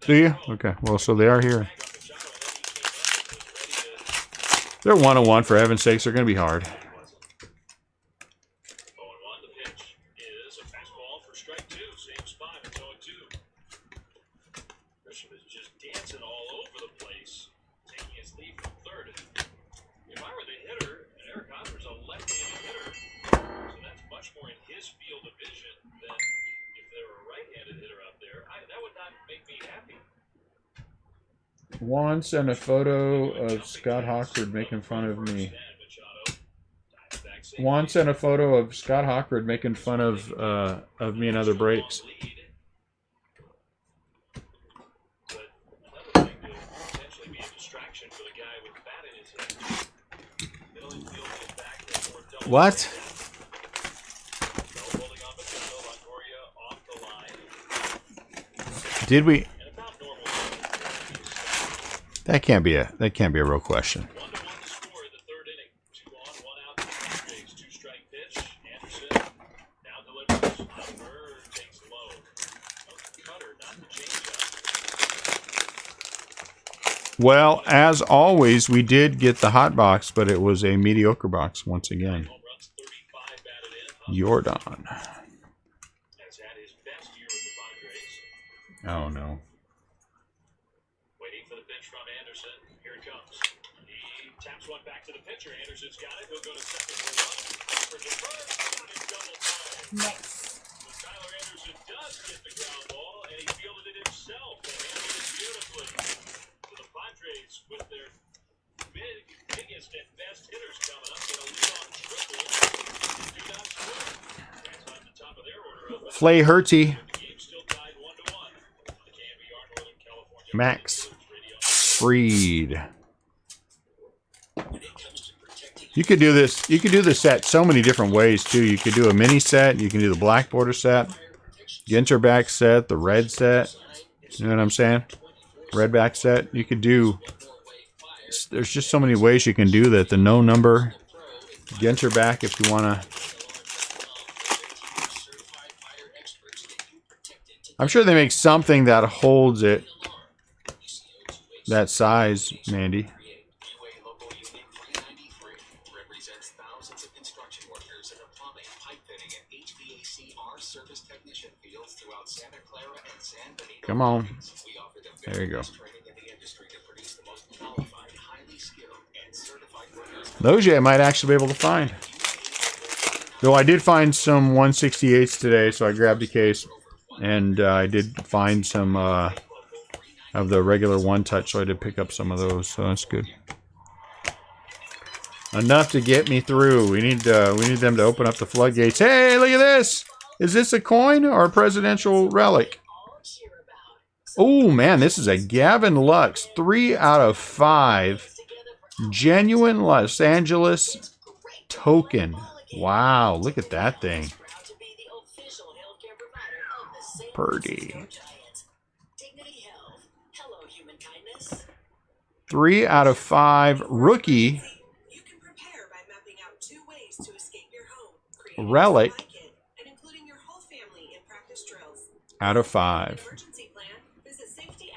Do you? Okay. Well, so they are here. They're 1-1 for heaven's sakes. They're going to be hard. Juan sent a photo of Scott Hawkwood making fun of me. Juan sent a photo of Scott Hawkwood making fun of me and other breaks. What? Did we? That can't be a real question. Well, as always, we did get the hot box, but it was a mediocre box once again. Home runs, 35 batted in. Jordan. Has had his best year with the Padres. Oh, no. Waiting for the pitch from Anderson. Here it comes. He taps one back to the pitcher. Anderson's got it. He'll go to second for one. Offers a first. Got it, double play. Nice. But Tyler Anderson does get the ground ball, and he fielded it himself and handled it beautifully. So the Padres, with their biggest and best hitters coming up, get a lead-off triple. Do not score. That's on the top of their order. Flay Hurty. The game still tied 1-1. The KBR Northern California Max Radio. Freed. You could do this. You could do the set so many different ways too. You could do a mini set. You can do the black border set, Ginter back set, the red set. You know what I'm saying? Red back set. You could do. There's just so many ways you can do that. The no number Ginter back if you want to. I'm sure they make something that holds it that size, Mandy. Come on. There you go. Those I might actually be able to find. Though I did find some 168s today, so I grabbed a case. And I did find some of the regular one touch, so I did pick up some of those, so that's good. Enough to get me through. We need them to open up the floodgates. Hey, look at this! Is this a coin or a presidential relic? Oh man, this is a Gavin Lux 3 out of 5 genuine Los Angeles token. Wow, look at that thing. Purdy. 3 out of 5 rookie relic out of 5.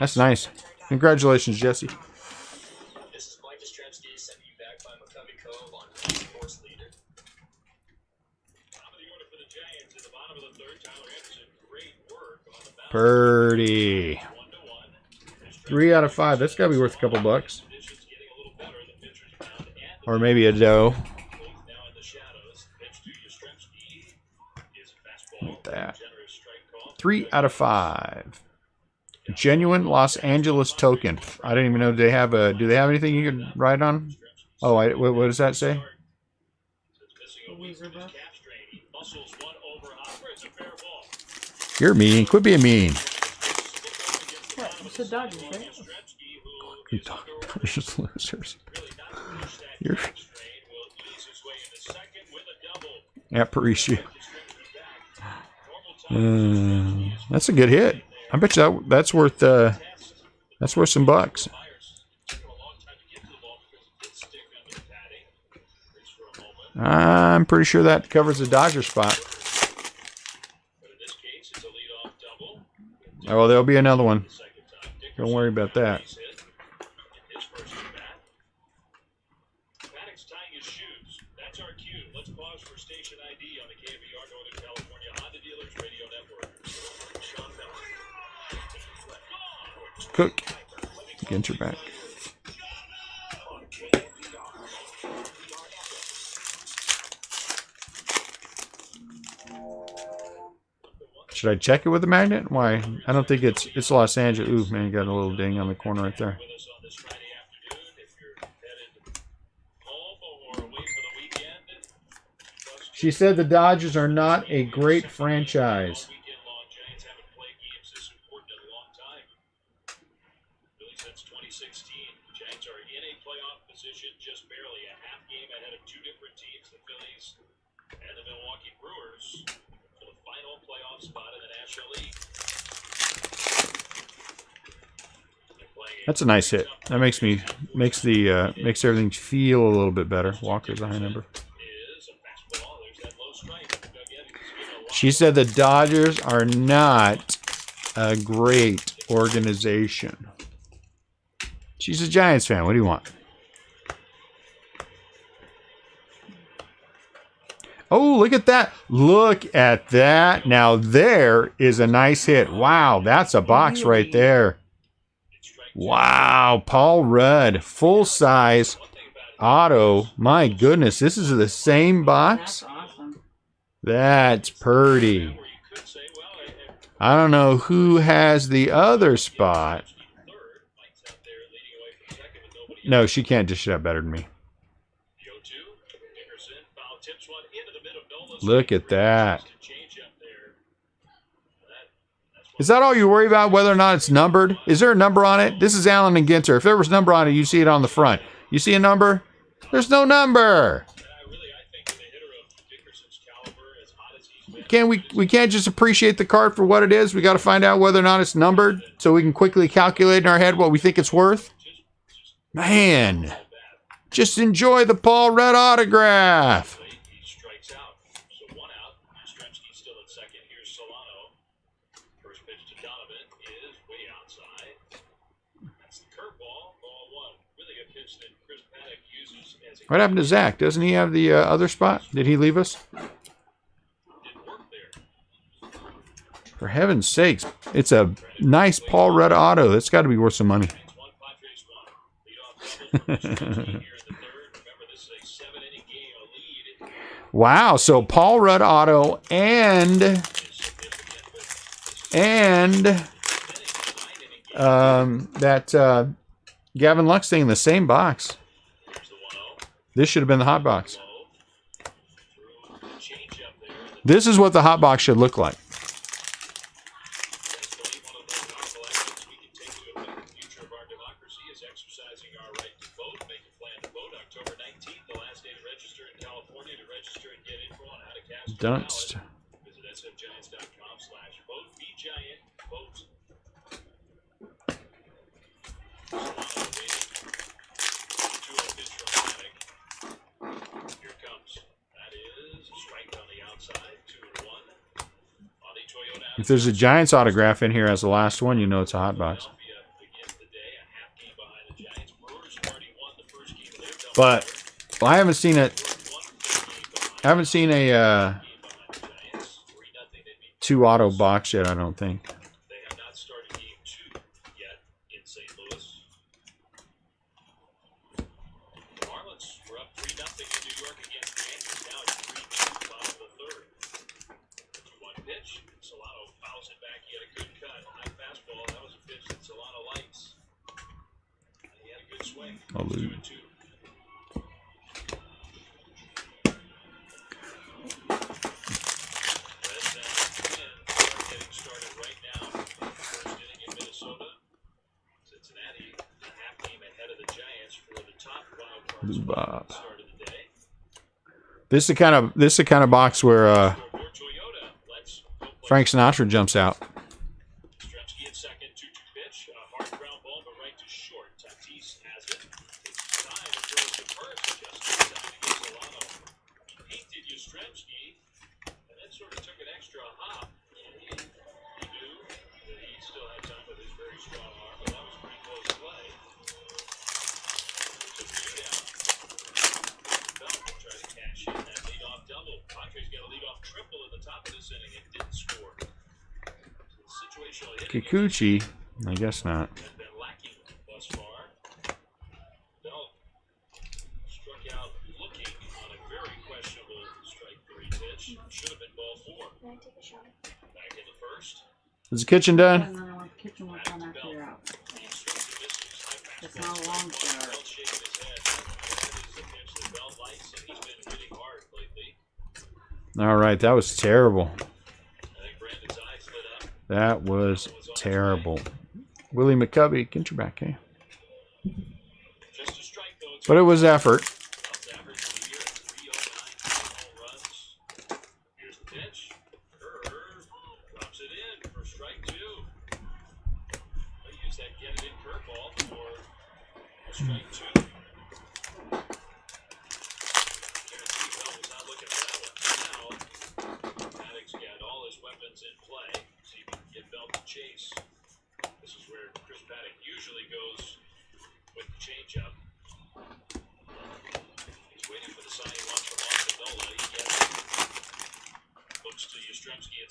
That's nice. Congratulations, Jesse. This is Mike Jastrzemski sending you back by McCovey Cove on course leader. Top of the order for the Giants at the bottom of the third. Tyler Anderson, great work on the mound. Purdy. 1-1. 3 out of 5. That's got to be worth a couple bucks. Or maybe a dough. Now in the shadows. Pitch to Jastrzemski is a fastball. That. Generous strike call. 3 out of 5. Genuine Los Angeles token. I didn't even know. Do they have anything you could write on? Oh, what does that say? You're mean. Quit being mean. What? It's the Dodgers, right? You Dodgers losers. You're. Yeah, Parisi. That's a good hit. I bet you that's worth some bucks. I'm pretty sure that covers the Dodger spot. Oh, well, there'll be another one. Don't worry about that. That's our cue. Let's pause for station ID on the KBR Northern California Honda Dealers Radio Network. Cook. Ginter back. Should I check it with the magnet? Why? I don't think it's Los Angeles. Ooh, man, you got a little ding on the corner right there. She said the Dodgers are not a great franchise. Since 2016, the Giants are in a playoff position, just barely a half game ahead of two different teams, the Phillies and the Milwaukee Brewers, for the final playoff spot in the National League. That's a nice hit. That makes everything feel a little bit better. Walker's a high number. She said the Dodgers are not a great organization. She's a Giants fan. What do you want? Oh, look at that. Look at that. Now there is a nice hit. Wow, that's a box right there. Wow, Paul Rudd, full size auto. My goodness, this is the same box. That's awesome. That's pretty. I don't know who has the other spot. No, she can't dish it up better than me. Look at that. Is that all you worry about, whether or not it's numbered? Is there a number on it? This is Allen and Ginter. If there was a number on it, you see it on the front. You see a number? There's no number. We can't just appreciate the card for what it is. We got to find out whether or not it's numbered so we can quickly calculate in our head what we think it's worth. Man, just enjoy the Paul Rudd autograph. What happened to Zach? Doesn't he have the other spot? Did he leave us? For heaven's sakes, it's a nice Paul Rudd auto. That's got to be worth some money. Wow, so Paul Rudd auto and that Gavin Lux thing in the same box. This should have been the hot box. This is what the hot box should look like. Dunst. If there's a Giants autograph in here as the last one, you know it's a hot box. But well, I haven't seen it. I haven't seen a 2 auto box yet, I don't think. They have not started game 2 yet in St. Louis. The Marlins were up 3-0 in New York against the Yankees. Now it's 3-2 top of the third. 2-1 pitch. Solano fouls it back. He had a good cut. High fastball. That was a pitch that Solano likes. And he had a good swing. 2-2. Bob. This is the kind of box where Frank Sinatra jumps out. Kikuchi, I guess not. Is the kitchen done? And then I want the kitchen will come after you're out. It's not a long start. All right, that was terrible. That was terrible. Willie McCubby, get your back, hey? But it was effort.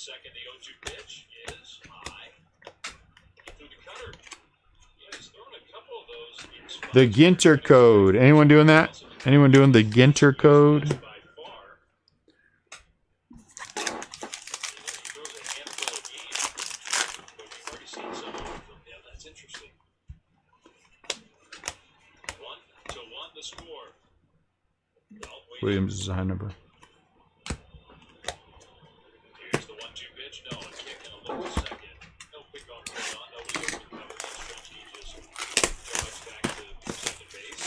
second. The 0-2 pitch is high. He threw the cutter. Yeah, he's thrown a couple of those. The Ginter code. Anyone doing that? Anyone doing the Ginter code? By far. He throws a handful of games. But we've already seen some of them. Yeah, that's interesting. 1-1 the score. Williams is a high number. Here's the 1-2 pitch. No, a kick and a look to second. No quick on play on. Nobody open cover. This stretch, he just drives back to second base.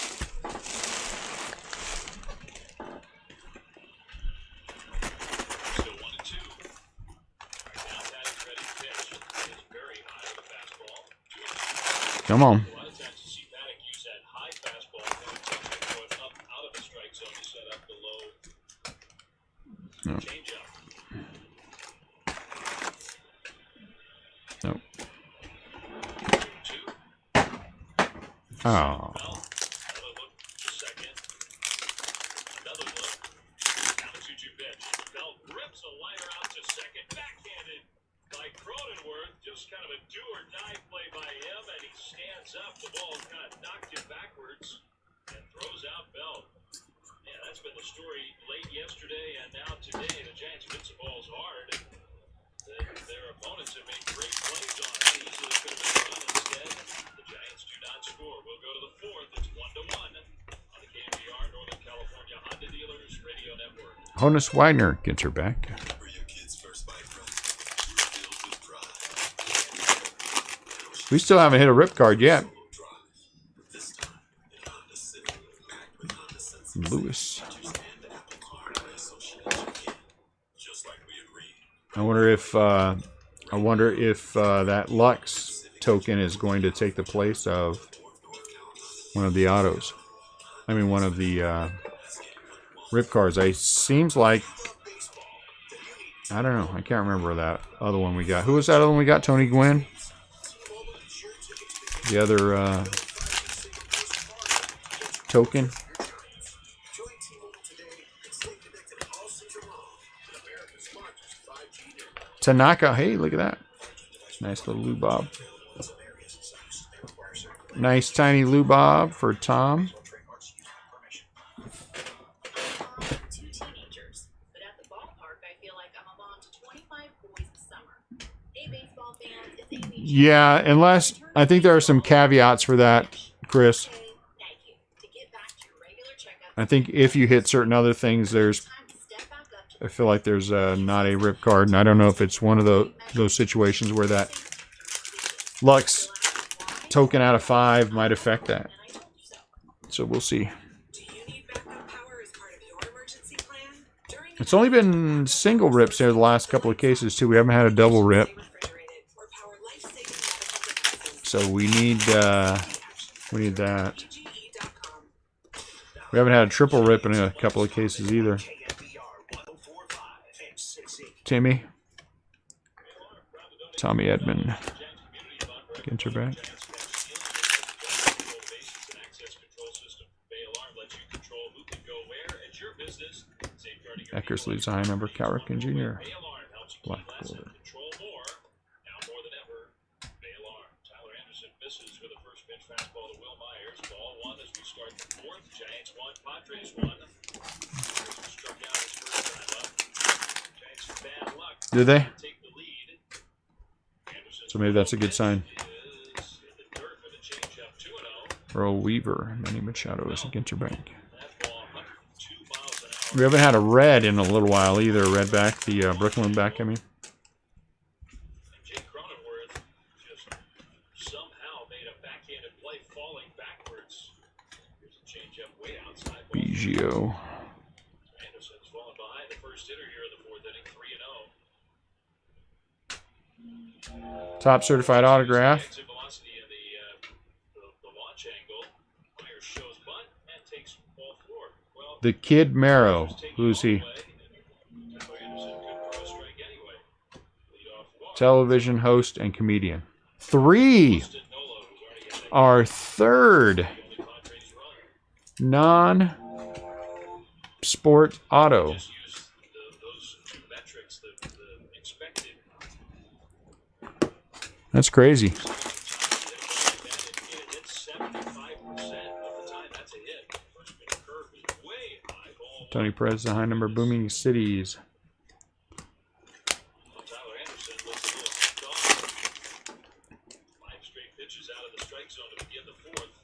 Still 1-2. Now Patty's ready to pitch. It's very high with a fastball. Come on. A lot of times you see Paddock use that high fastball and throw it up out of the strike zone to set up the low changeup. Nope. 2. Oh. Another look to second. Another look. Now the 2-2 pitch. Bell rips a liner out to second. Backhanded by Cronenworth. Just kind of a do-or-die play by him, and he stands up. The ball kind of knocked him backwards and throws out Bell. Yeah, that's been the story late yesterday and now today. The Giants hit some balls hard. Their opponents have made great plays on it. Easily could have been done instead. The Giants do not score. We'll go to the fourth. It's 1-1 on the KMBR Northern California Honda Dealers Radio Network. Honus Widener gets her back. We still haven't hit a rip card yet. Lewis. I wonder if that Lux token is going to take the place of one of the autos. I mean, one of the rip cards. It seems like, I don't know. I can't remember that other one we got. Who was that other one we got? Tony Gwynn? The other token. Tanaka. Hey, look at that. Nice little lubob. Nice tiny lubob for Tom. Yeah, unless I think there are some caveats for that, Chris. I think if you hit certain other things, I feel like there's not a rip card, and I don't know if it's one of those situations where that Lux token out of 5 might affect that. So we'll see. It's only been single rips here the last couple of cases too. We haven't had a double rip. So we need that. We haven't had a triple rip in a couple of cases either. Tommy Edmond. Ginter back. Eckersley's high number. Cowrick Jr. Black Boulder. Did they? So maybe that's a good sign. Earl Weaver, Manny Machado is a Ginter bank. We haven't had a red in a little while either. Red back, the Brooklyn back, I mean. Biggio. Anderson's fallen behind the first hitter here in the fourth inning, 3-0. Top certified autograph. Velocity in the launch angle. Myers shows bunt and takes ball 4. Well, The Kid Marrow. Who's he? Television host and comedian. 3. Our third non-sport auto. Those two metrics, the expected That's crazy. It hits 75% of the time. That's a hit. First spin curve is way high. Ball Tony Perez, the high number, Booming Cities. Tyler Anderson looks a little strong. 5 straight pitches out of the strike zone to begin the fourth.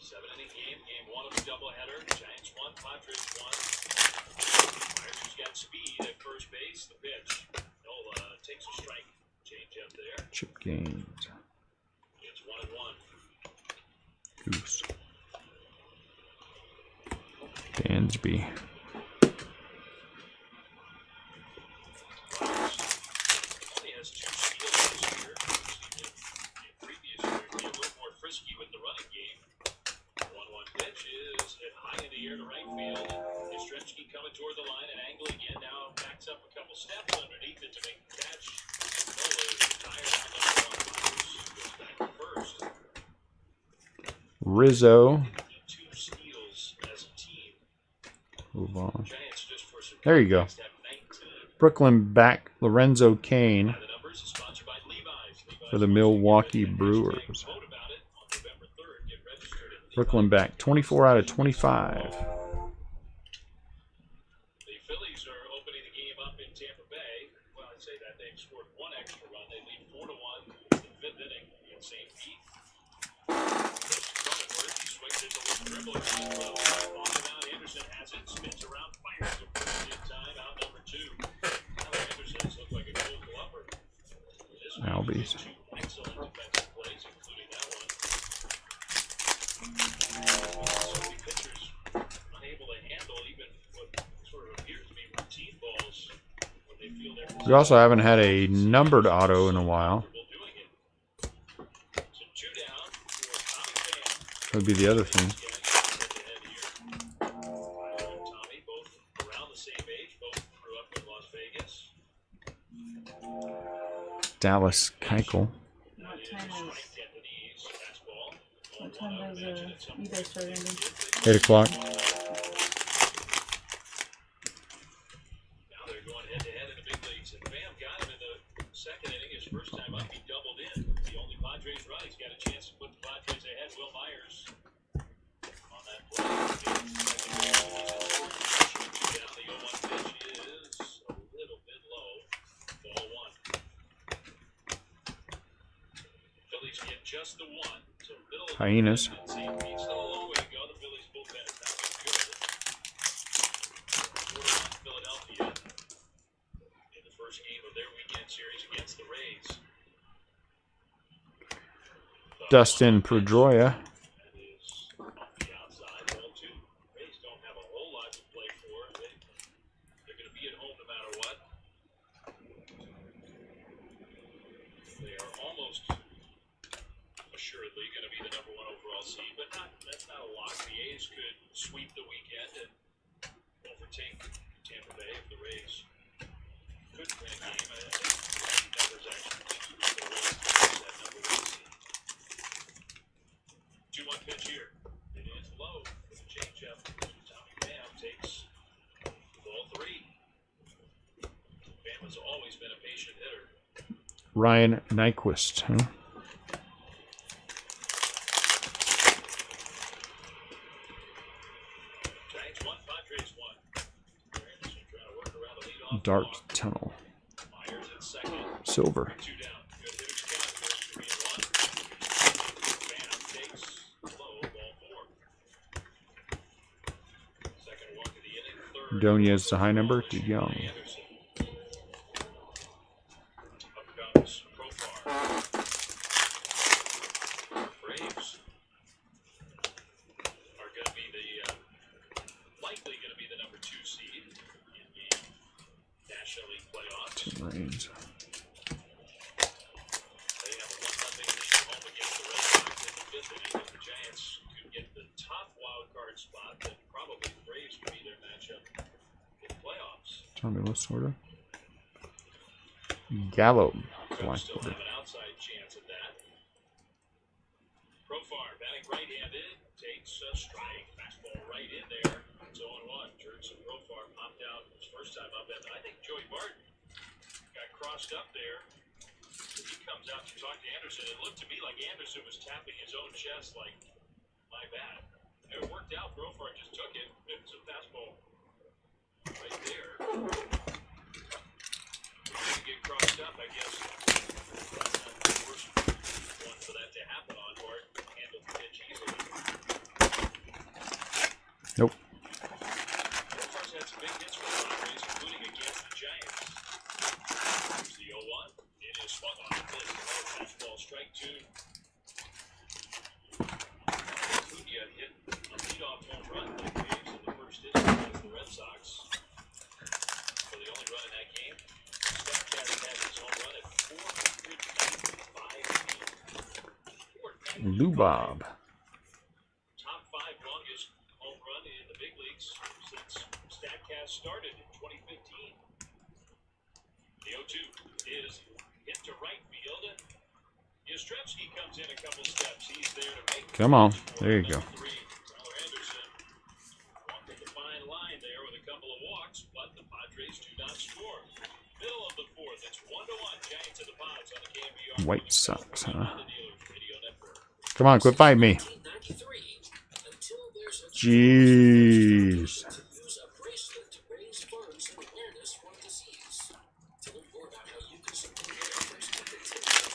7-inning game. Game 1 of the doubleheader. Giants 1, Padres 1. Myers has got speed at first base. The pitch. Nola takes a strike. Change up there. Chip Gaines. It's 1-1. Goose. Dansby. Only has 2 steals this year. In previous year, be a little more frisky with the running game. 1-1 pitch is hit high in the air to right field. Yastrzemski coming toward the line and angling in. Now backs up a couple steps underneath it to make the catch. Nola is retired out number 1. Goes back to first. Rizzo. 2 steals as a team. Move on. Giants just for some There you go. context have 19. Brooklyn back Lorenzo Kane The numbers is sponsored by Levi's. for the Milwaukee Brewers. Vote about it on November 3rd. Get registered at Brooklyn back 24 out of 25. The Phillies are opening the game up in Tampa Bay. Well, I'd say that they've scored 1 extra run. They lead 4-1 in the 5th inning in St. Pete. Cronenworth, he swings it to the dribble. On and out, Anderson has it, spins around, fires the first in time, out number 2. Tyler Anderson looks like a gold glover. This one Albies. 2 excellent defensive plays, including that one. So many pitchers unable to handle even what sort of appears to be routine balls when they feel they're We also haven't had a numbered auto in a while. comfortable doing it. So 2 down for Tommy Pham. That would be the other thing. Tommy, both around the same age, both grew up in Las Vegas. Dallas Keuchel. What time is? At the knees, fastball. What time does you guys start ending? 8 o'clock. Now they're going head to head in the big leagues, and Pham got him in the 2nd inning. His first time up, he doubled in. The only Padres run. He's got a chance to put the Padres ahead. Will Myers on that play. Down the 0-1 pitch is a little bit low. Ball 1. Phillies get just the 1. So middle of the Hyenas. fifth, St. Pete, still a long way to go. The Phillies bullpen is not so good. 4-1 Philadelphia in the first game of their weekend series against the Rays. Dustin Pedroia. That is off the outside. Ball 2. Rays don't have a whole lot to play for. They're going to be at home no matter what. They are almost assuredly going to be the number 1 overall seed, but that's not a lock. The A's could sweep the weekend and overtake Tampa Bay if the Rays could win a game. I think the numbers actually think the Rays could that number 1 seed. 2-1 pitch here. It is low with a changeup. Tommy Pham takes ball 3. Pham has always been a patient hitter. Ryan Nyquist. Huh? Giants 1, Padres 1. Anderson trying to work around the leadoff Dark walk. Tunnel. Myers at second. Silver. 2 down. Good hitter's count. Goes 3-1. Pham takes low, ball 4. Second walk of the inning. Third. Donez, the high number. To Young. Anderson. Up comes Profar. Braves are going to be likely going to be the number 2 seed in the National League playoffs. Rains. They have a 1-0 lead at home against the Red Sox in the 5th inning. If the Giants could get the top wild card spot, then probably the Braves could be their matchup in the playoffs. Tommy Lasorda. Gallo. Cubs still have an outside chance at that. Profar batting right-handed, takes a strike, fastball right in there. It's 0-1. Jurickson Profar popped out his first time up, and I think Joey Barton got crossed up there. He comes out to talk to Anderson. It looked to me like Anderson was tapping his own chest like, my bad. It worked out. Profar just took it. It's a fastball right there. Get crossed up, I guess. That's not the worst one for that to happen on. Bart handled the pitch easily. Nope. Profar's had some big hits for the Padres, including against the Giants. Here's the 0-1. It is swung on the list. Fastball, strike two. Acuna hit a leadoff home run in the Braves in the first inning against the Red Sox. For the only run in that game, Statcast had his home run at 495 feet. Lubob. Top 5 longest home run in the big leagues since Statcast started in 2015. The 0-2 is hit to right field. Yastrzemski comes in a couple steps. He's there to make. Come on. There you go. Tyler Anderson walked the fine line there with a couple of walks, but the Padres do not score. Middle of the fourth, it's 1-1. Giants of the Pods on the KBR. White Sox, huh? Come on, quit fighting me. Jeez.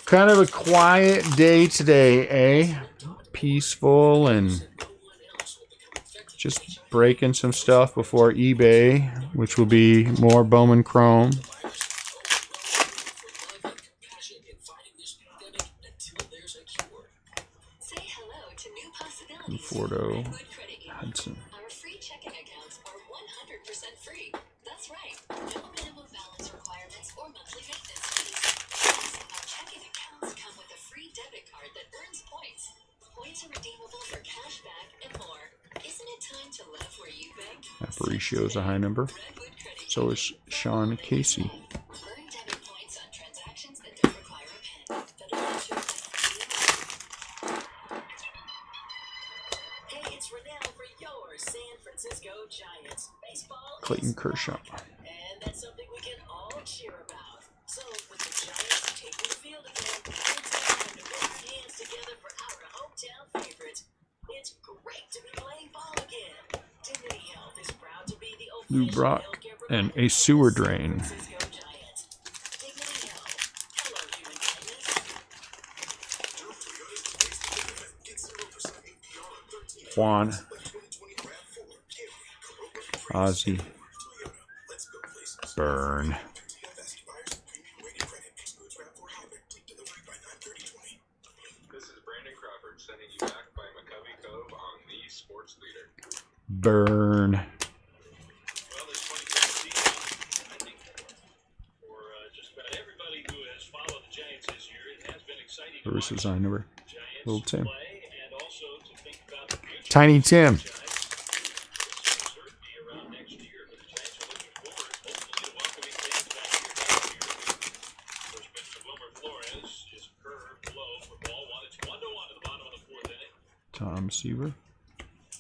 Kind of a quiet day today, eh? Peaceful and just breaking some stuff before eBay, which will be more Bowman Chrome. Conforto, Hudson. Our free checking accounts are 100% free. That's right. No minimum balance requirements or monthly maintenance fees. Plus, our checking accounts come with a free debit card that earns points. Points are redeemable for cash back and more. Isn't it time to love where you bank? Aparicio is a high number. So is Sean Casey. Earn debit points on transactions that don't require a PIN. Federal Insurance. Hey, it's Rennell for your San Francisco Giants. Baseball Clayton is Kershaw. back, and that's something we can all cheer about. So, with the Giants taking the field again, it's time to put our hands together for our hometown favorites. It's great to be playing ball again. Dignity Health is proud to be the Lou official Brock healthcare and provider a sewer of the San drain. Francisco Giants. Dignity Health. Hello, human kindness. Juan. Ozzy. Burn. This is Brandon Crawford sending you back by McCovey Cove on the Sports Leader. Burn. Well, this 2017 season, I think, for just about everybody who has followed the Giants this year, it has been exciting to Bruce watch is on number. the Giants Little Tim. play and also to think about the future. Tiny Tim. Giants. There's some uncertainty around next year, but the Giants are looking forward, hopefully, to welcoming fans back here next year. First pitch to Wilmer Flores is curved low for ball one. It's 1-1 to the bottom of the fourth inning. Tom Seaver.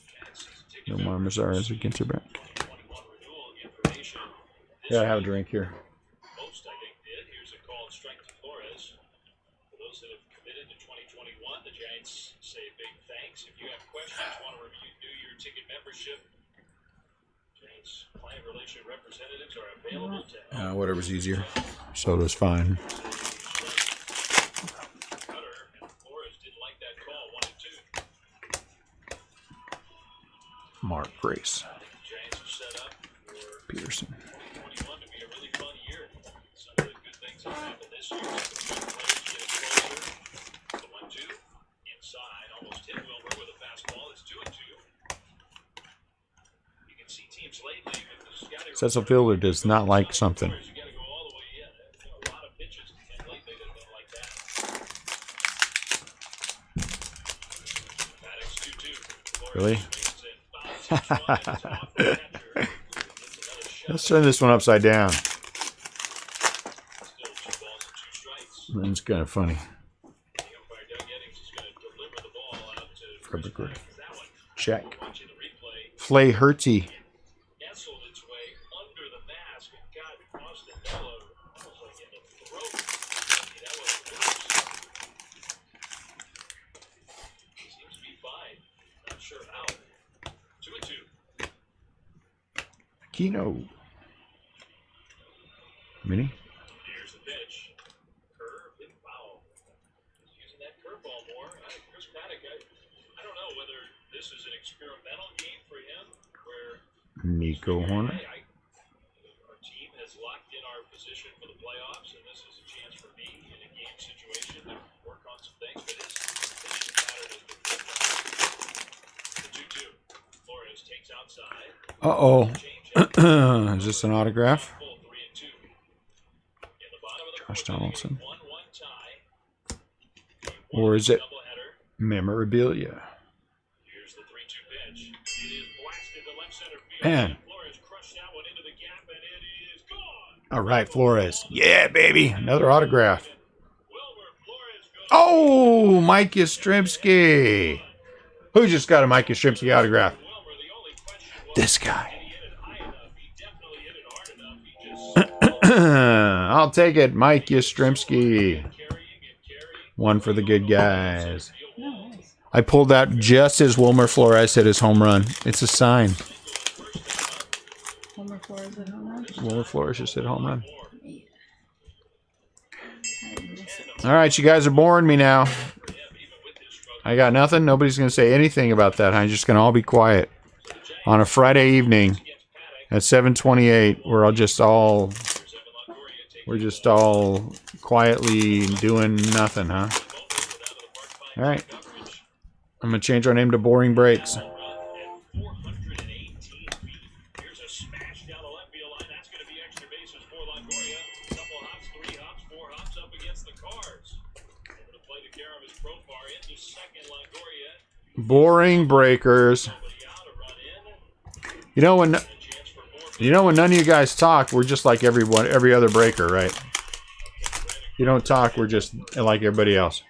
Giants season ticket Nomar members Mazar as a Ginter back. 2021 renewal information. This Yeah, I have a week, drink here. most, I think, did. Here's a called strike to Flores. For those that have committed to 2021, the Giants say big thanks. If you have questions, want to renew your ticket membership, Giants client relationship representatives are available to help. Whatever's easier. Soda's fine. Cutter, and Flores didn't like that call, 1-2. Mark Grace. I think the Giants are set up for Peterson. 2021 to be a really fun year. Some of the good things that happened this year. Some of the young players getting closer. The 1-2 inside, almost hit Wilmer with a fastball. It's 2-2. You can see teams lately with the scouting Cecil Fielder does not like something. you got to go all the way in. A lot of pitches and lately that have been like that. Maddox 2-2. Really? Swings it, fouls each one, and it's off the catcher. Gets another shot. Let's turn this one upside down. Still 2 balls and 2 strikes. That's kind of funny. The umpire Doug Eddings is going to deliver the ball out to Probably first good. base. That one, Check. watching the replay, Flay Herty. nestled its way under the mask and got Austin Miller almost like in the pressure out. 2-2. Keno. Mini. Here's the pitch. Curve and foul. He's using that curveball more. Chris Paddock, I don't know whether this is an experimental game for him where Nico Horner. our team has locked in our position for the playoffs, and this is a chance for me in a game situation to work on some things. But his pitching pattern has been good. The 2-2. Flores takes outside. Uh-oh. Is this an autograph? Full 3-2. In the bottom of the Josh fourth, Donaldson. 1-1 tie. Or is it Doubleheader. memorabilia? Here's the 3-2 pitch. It is blasted to left center field. Man. Flores crushed that one into the gap, and it is gone. All right, Flores. Yeah, baby. Another autograph. Wilmer Flores goes. Oh, Mike Yastrzemski. Who just got a Mike Yastrzemski autograph? Wilmer, the only question was, This guy. he hit it high enough. He definitely hit it hard enough. He just I'll take it, Mike Yastrzemski. carrying and carrying. One for the good guys. Oh, nice. I pulled that just as Wilmer Flores hit his home run. It's a sign. Homer Flores at home run. Wilmer Flores just hit a home run. Yeah. I miss it. All right, you guys are boring me now. I got nothing. Nobody's going to say anything about that. I'm just going to all be quiet. On a Friday evening at 7:28, we're just all quietly doing nothing, huh? All right. I'm going to change our name to Boring Breaks. 418 feet. Here's a smash down the left field line. That's going to be extra bases for Longoria. Couple hops, 3 hops, 4 hops up against the Cards. Able to play the care of his profile into second. Longoria. Boring Breakers. Nobody out, a run in. You know when A chance for more. when none of you guys talk, we're just like every other breaker, right? You don't talk, we're just like everybody else.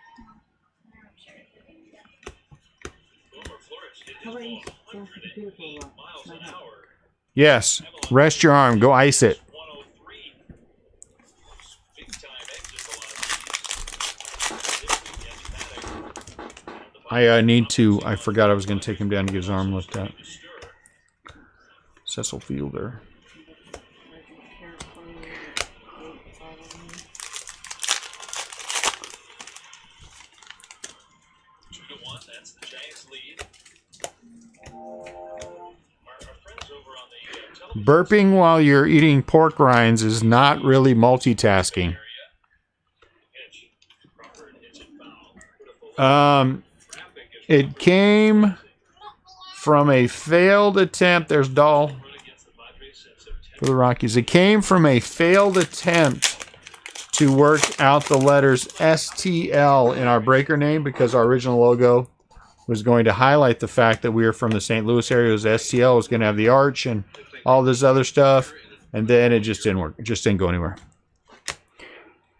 Wilmer Flores hit How his about you ball go for the computer for a while? miles Might an help. hour. Yes. Rest your arm. Go ice it. 103. Big time exit velocity. This weekend's Paddock. I need to. I forgot I was going to take him down to get his arm looked at. Cecil Fielder. Two to one, that's the Giants' lead. Our friends over on the television Burping while you're eating pork rinds is not really multitasking. area. Pitch. Crawford hits it foul. Traffic is It came from a failed attempt. There's Dahl run against the Padres since September. for the Rockies. It came from a failed attempt to work out the letters STL in our breaker name because our original logo was going to highlight the fact that we were from the St. Louis area. It was STL. It was going to have the arch and all this other stuff. And then it just didn't work. It just didn't go anywhere.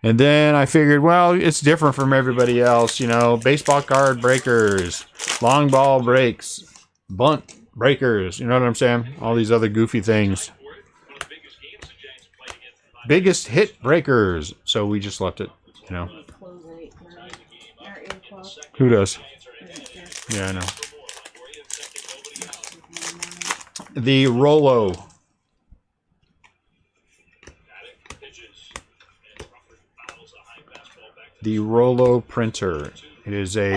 And then I figured, well, it's different from everybody else. You know, baseball card breakers, long ball breaks, bunt breakers. You know what I'm saying? All these other goofy things. For it, one of the biggest games the Giants played against the Padres. Biggest hit breakers. So we just left it, you know. Close at 8 tonight. Or 8 o'clock. Who does? Giants are ahead. Yeah, I know. For more, Longoria second, nobody out. The Rolo. Paddock pitches, and Crawford fouls a high fastball back to The Rolo printer. It is a the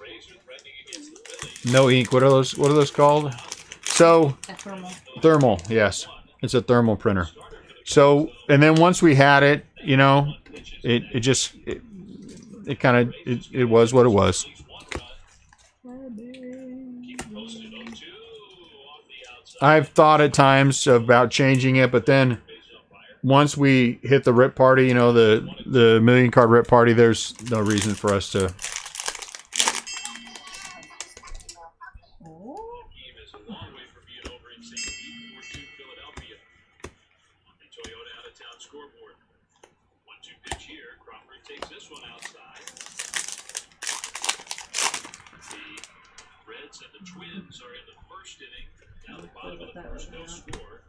Rays are threatening against the Phillies. no ink. What are those called? So A thermal. thermal. Yes, it's a thermal printer. So and then once we had it, you know, it kind of it was what it was. Posted 0-2 off the outside. I've thought at times about changing it, but then once we hit the rip party, you know, the million card rip party, there's no reason for us to. Game is a long way from being over in St. Pete, 4-2 Philadelphia. On the Toyota out-of-town scoreboard. 1-2 pitch here. Crawford takes this one outside. The Reds and the Twins are in the first inning. Now the bottom of the first, no score.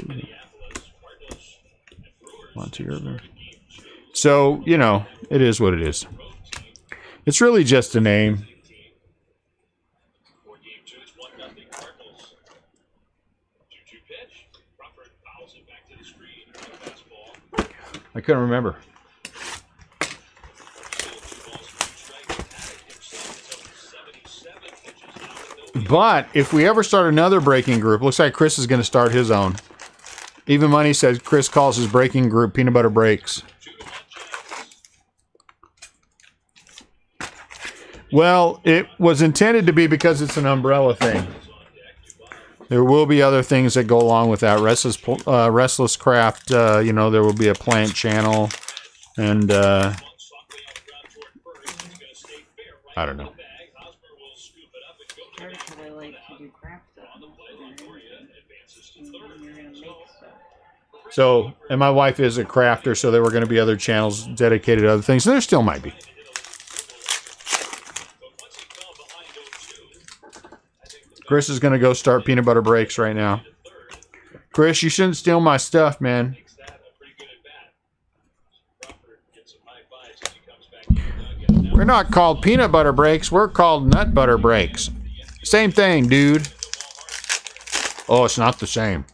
Minneapolis, Cardinals, and Brewers. Monty Irvin. Game 2. So, you know, it is what it is. It's really just a name. For game two, it's 1-0 Cardinals. 2-2 pitch. Crawford fouls it back to the screen. Fastball. I couldn't remember. Still 2 balls, 2 strikes. Haddock himself is up to 77 pitches now. But if we ever start another breaking group, looks like Chris is going to start his own. Even Money says Chris calls his breaking group Peanut Butter Breaks. 2-1 Giants. Well, it was intended to be because it's an umbrella thing. There will be other things that go along with that. Restlesscraft, you know, there will be a plant channel. And, I don't know. Part of what I like to do craft stuff. And you're gonna make stuff. So, and my wife is a crafter, so there were going to be other channels dedicated to other things. And there still might be. Chris is going to go start Peanut Butter Breaks right now. Chris, you shouldn't steal my stuff, man. We're not called Peanut Butter Breaks. We're called Nut Butter Breaks. Same thing, dude. Oh, it's not the same.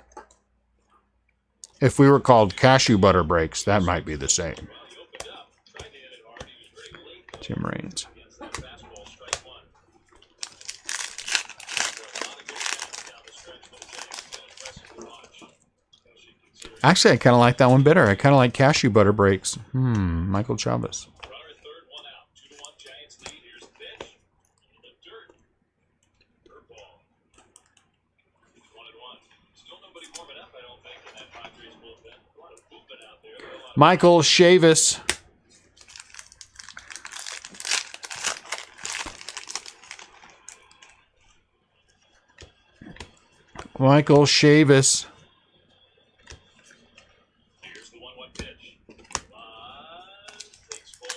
If we were called Cashew Butter Breaks, that might be the same. Tim Raines. Actually, I kind of like that one better. I kind of like Cashew Butter Breaks. Michael Chavez. Michael Chavis. Michael Chavis. Here's the 1-1 pitch. Takes full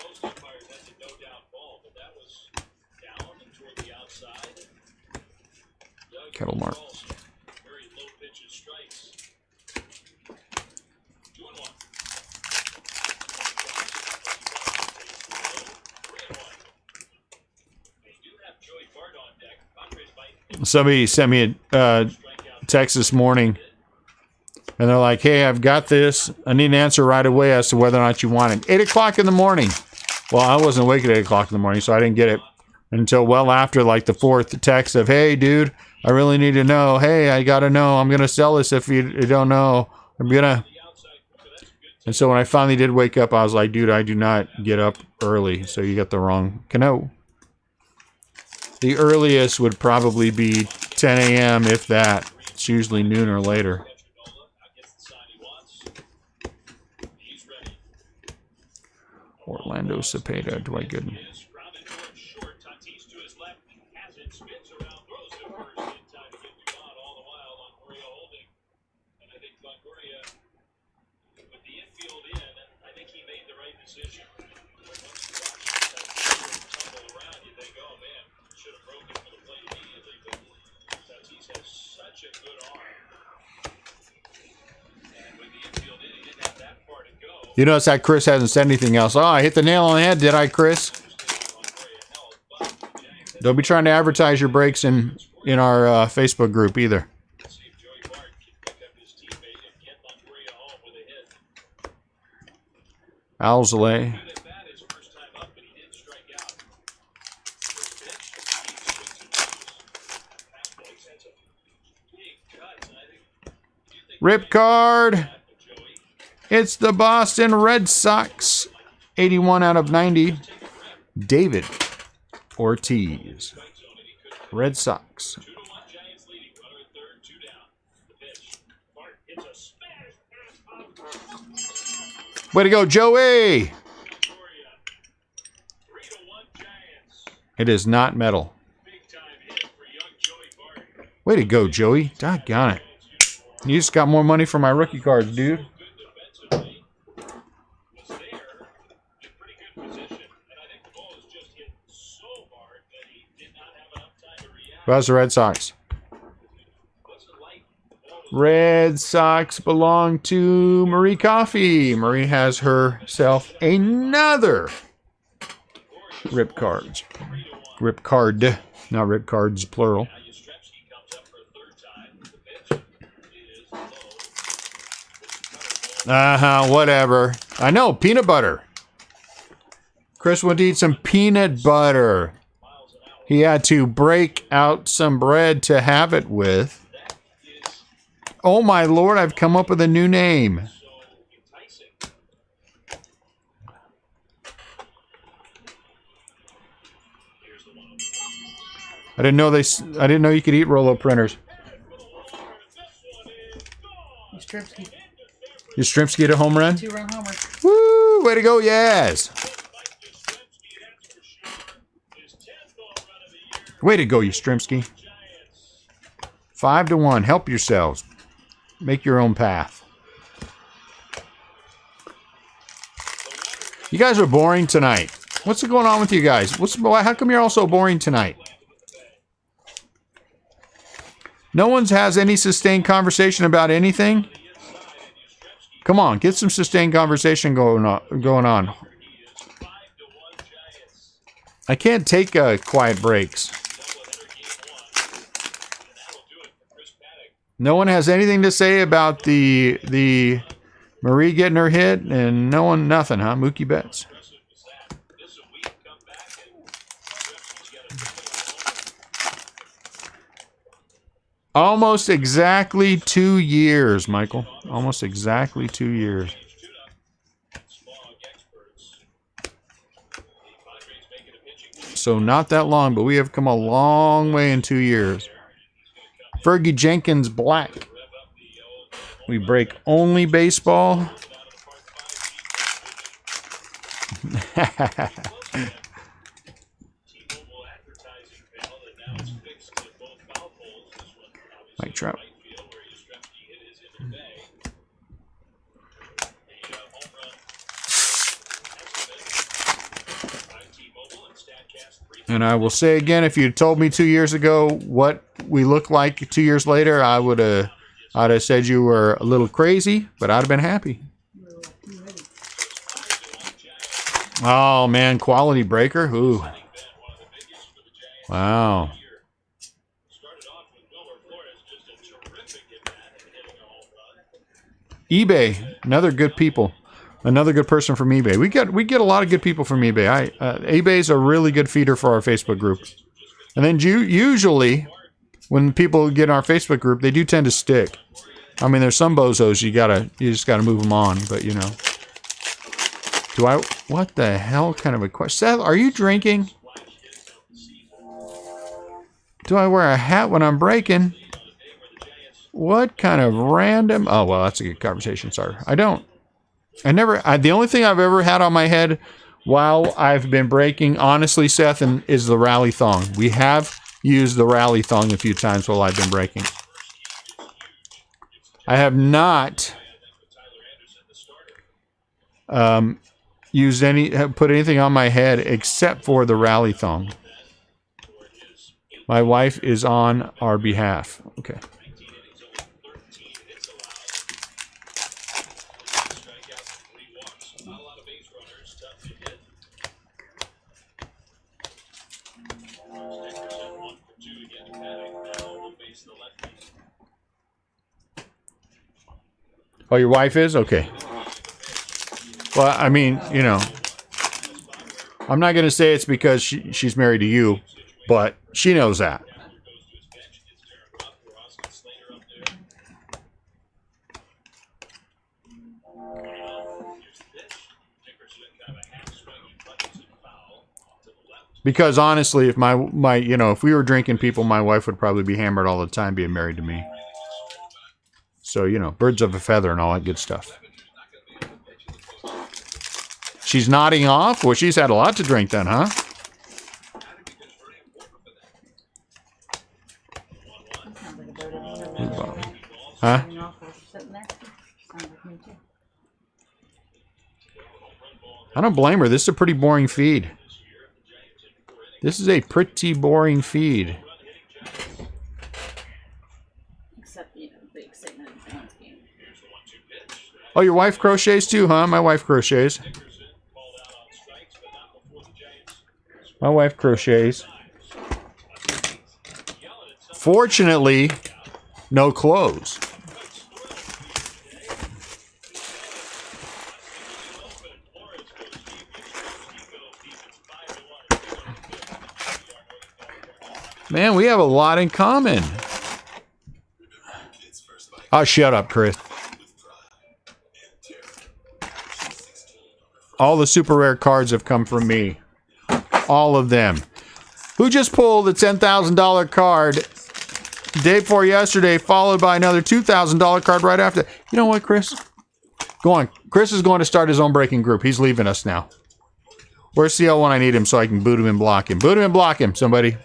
most umpires, that's a no-doubt ball, but that was down and toward the outside. Kettle Mark. Very low pitches, strikes. 2-1. 3-1. They do have Joey Bart on deck. Padres might Somebody sent me a text this morning, and they're like, hey, I've got this. I need an answer right away as to whether or not you want it. 8 o'clock in the morning. Well, I wasn't awake at 8 o'clock in the morning, so I didn't get it until well after, like, the 4th text of, hey, dude, I really need to know. Hey, I got to know. I'm going to sell this if you don't know. I'm going to. And so when I finally did wake up, I was like, dude, I do not get up early. So you got the wrong Cano. The earliest would probably be 10 a.m., if that. It's usually noon or later. Orlando Cepeda, Dwight Gooden. You notice that Chris hasn't said anything else. Oh, I hit the nail on the head, did I, Chris? Don't be trying to advertise your breaks in our Facebook group either. Alzolay. Rip card. It's the Boston Red Sox. 81 out of 90. David Ortiz. Red Sox. Way to go, Joey! It is not metal. Way to go, Joey. Doggone it. You just got more money for my rookie cards, dude. How's the Red Sox? Red Sox belong to Marie Coffee. Marie has herself another rip cards. Rip card, not rip cards, plural. Whatever. I know, peanut butter. Chris would eat some peanut butter. He had to break out some bread to have it with. Oh my Lord, I've come up with a new name. I didn't know you could eat Rolo printers. Yastrzemski. Yastrzemski hit a home run? 2-run homer. Woo! Way to go, yes! Way to go, Yastrzemski. 5-1. Help yourselves. Make your own path. You guys are boring tonight. What's going on with you guys? How come you're all so boring tonight? No one has any sustained conversation about anything? Come on, get some sustained conversation going on. I can't take quiet breaks. No one has anything to say about the Marie getting her hit, and nothing, huh? Mookie Betts. Almost exactly 2 years, Michael. Almost exactly 2 years. So not that long, but we have come a long way in 2 years. Fergie Jenkins Black. We break only baseball. Mike Trout. And I will say again, if you told me 2 years ago what we look like 2 years later, I'd have said you were a little crazy, but I'd have been happy. Oh man, quality breaker. Ooh. Wow. eBay, another good people. Another good person from eBay. We get a lot of good people from eBay. eBay's a really good feeder for our Facebook group. And then usually, when people get in our Facebook group, they do tend to stick. I mean, there's some bozos you just gotta move them on. But you know, what the hell kind of a question? Seth, are you drinking? Do I wear a hat when I'm breaking? What kind of random? Oh well, that's a good conversation. Sorry, I don't. The only thing I've ever had on my head while I've been breaking, honestly, Seth, is the rally thong. We have used the rally thong a few times while I've been breaking. I have not put anything on my head except for the rally thong. My wife is on our behalf. Okay. Oh, your wife is? Okay. Well, I mean, you know, I'm not going to say it's because she's married to you, but she knows that. Because honestly, if if we were drinking people, my wife would probably be hammered all the time being married to me. So, you know, birds of a feather and all that good stuff. She's nodding off? Well, she's had a lot to drink then, huh? Huh? I don't blame her. This is a pretty boring feed. This is a pretty boring feed. Except, you know, big segment Oh, your wife crochets too, huh? My wife crochets. My wife crochets. Fortunately, no clothes. Man, we have a lot in common. Oh, shut up, Chris. All the super rare cards have come from me. All of them. Who just pulled a $10,000 card day before yesterday, followed by another $2,000 card right after? You know what, Chris? Go on. Chris is going to start his own breaking group. He's leaving us now. Where's CL1? I need him so I can boot him and block him. Boot him and block him, somebody.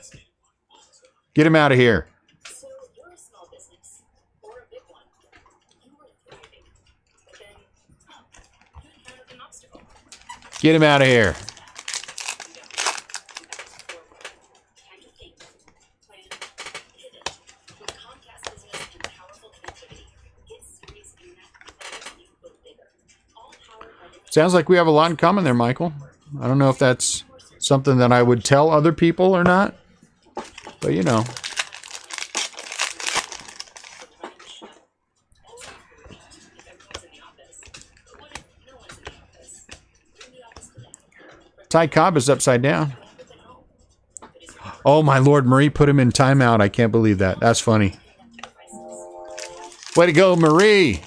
Get him out of here. So you're a small business, or a big one. You were thriving, but then you encountered an obstacle. Get him out of here. Time to think, plan, pivot. With Comcast Business and powerful connectivity, get serious internet that lets you go bigger. All powered by the Sounds like we have a lot in common there, Michael. I don't know if that's something that I would tell other people or not. But you know. Ty Cobb is upside down. Oh my Lord, Marie put him in timeout. I can't believe that. That's funny. Way to go, Marie.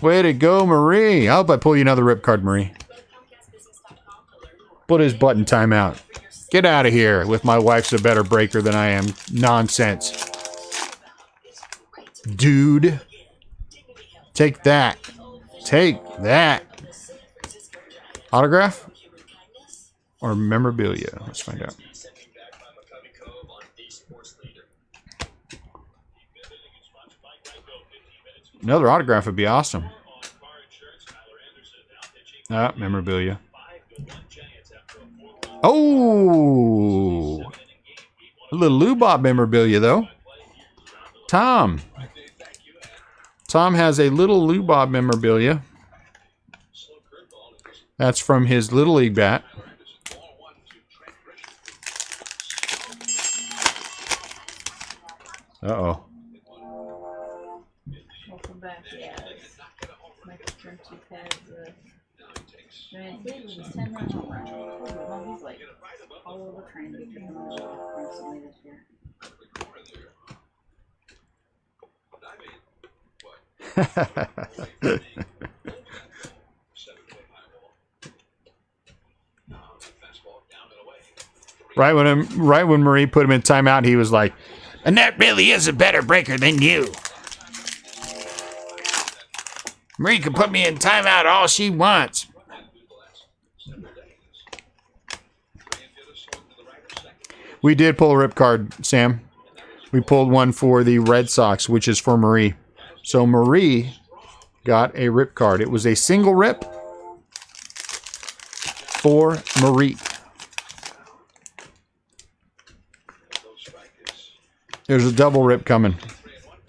Way to go, Marie. I hope I pull you another rip card, Marie. Put his butt in timeout. Get out of here with my wife's a better breaker than I am. Nonsense. Dude. Take that. Take that. Autograph? Or memorabilia? Let's find out. Another autograph would be awesome. Ah, memorabilia. Oh! A little Lou Bob memorabilia, though. Tom. Tom has a little Lou Bob memorabilia. That's from his Little League bat. Uh-oh. Welcome back, yeah. Michael Turnchuk has man, he was 10 minutes on that. Well, he's like all over trying to get him on the recently this year. Right when Marie put him in timeout, he was like, "And that really is a better breaker than you. Marie can put me in timeout all she wants." We did pull a rip card, Sam. We pulled one for the Red Sox, which is for Marie. So Marie got a rip card. It was a single rip for Marie. There's a double rip coming.